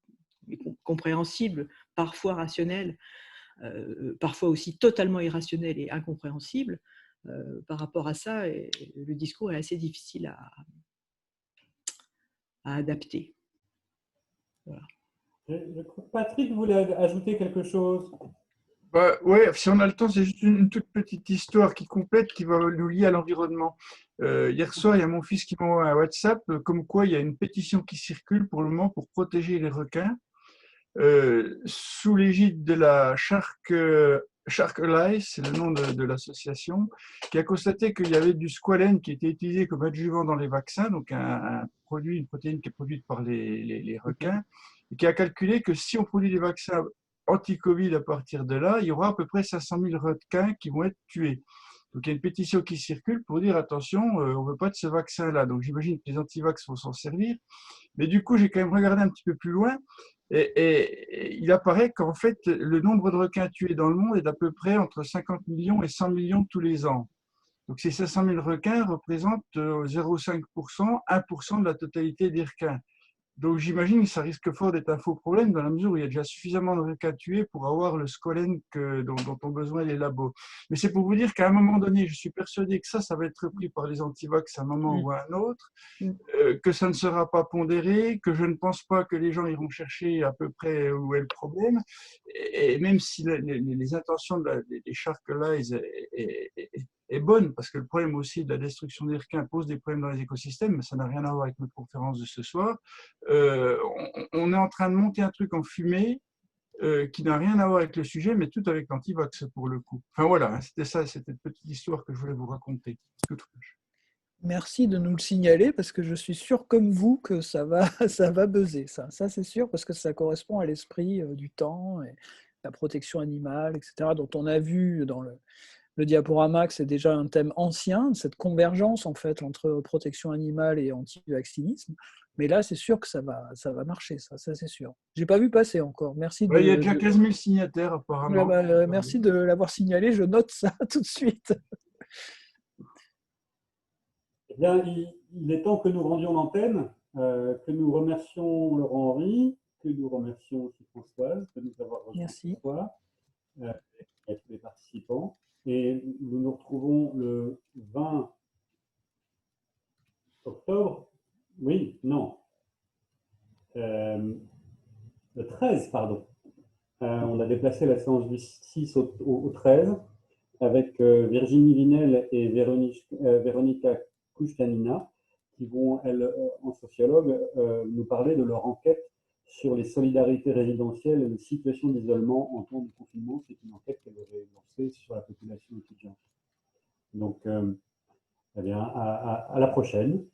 compréhensibles, parfois rationnelles, parfois aussi totalement irrationnelles et incompréhensibles. Par rapport à ça, le discours est assez difficile à adapter. Voilà. Je crois que Patrick voulait ajouter quelque chose. Oui, si on a le temps, c'est juste une toute petite histoire qui complète, qui va nous lier à l'environnement. Hier soir, il y a mon fils qui m'envoie un WhatsApp, comme quoi il y a une pétition qui circule pour le moment pour protéger les requins, sous l'égide de la Shark Alliance, c'est le nom de l'association, qui a constaté qu'il y avait du squalène qui était utilisé comme adjuvant dans les vaccins, donc un produit, une protéine qui est produite par les requins, et qui a calculé que si on produit des vaccins anti-Covid à partir de là, il y aura à peu près 500 000 requins qui vont être tués. Donc il y a une pétition qui circule pour dire attention, on ne veut pas de ce vaccin-là. Donc j'imagine que les antivax vont s'en servir. Mais du coup, j'ai quand même regardé un petit peu plus loin et il apparaît qu'en fait, le nombre de requins tués dans le monde est d'à peu près entre 50 millions et 100 millions tous les ans. Donc ces 500 000 requins représentent 0,5%, 1% de la totalité des requins. Donc j'imagine que ça risque fort d'être un faux problème dans la mesure où il y a déjà suffisamment de requins tués pour avoir le squalène dont ont besoin les labos. Mais c'est pour vous dire qu'à un moment donné, je suis persuadé que ça va être repris par les antivax à un moment ou à un autre, que ça ne sera pas pondéré, que je ne pense pas que les gens iront chercher à peu près où est le problème. Et même si les intentions des Shark Alliance est bonne, parce que le problème aussi de la destruction des requins pose des problèmes dans les écosystèmes, mais ça n'a rien à voir avec notre conférence de ce soir. On est en train de monter un truc en fumée qui n'a rien à voir avec le sujet, mais tout avec l'antivax pour le coup. Enfin voilà, c'était ça, c'était une petite histoire que je voulais vous raconter. Merci de nous le signaler parce que je suis sûr comme vous que ça va buzzer. Ça c'est sûr parce que ça correspond à l'esprit du temps et la protection animale, etc. dont on a vu dans le diaporama que c'est déjà un thème ancien, cette convergence en fait entre protection animale et anti-vaccinisme. Mais là, c'est sûr que ça va marcher, ça c'est sûr. J'ai pas vu passer encore. Merci. Il y a déjà 15 000 signataires apparemment. Merci de l'avoir signalé. Je note ça tout de suite. Eh bien, il est temps que nous rendions l'antenne, que nous remercions Laurent Henry, que nous remercions aussi Françoise de nous avoir rejoints ce soir, et tous les participants. Et nous nous retrouvons le 20 octobre. Oui, non. le 13, pardon. On a déplacé la séance du 6 au 13 avec Virginie Vinel et Véronica Kouchtanina qui vont, elles, en sociologue, nous parler de leur enquête sur les solidarités résidentielles et les situations d'isolement en temps de confinement. C'est une enquête qu'elle avait lancée sur la population étudiante. Donc, eh bien, à la prochaine.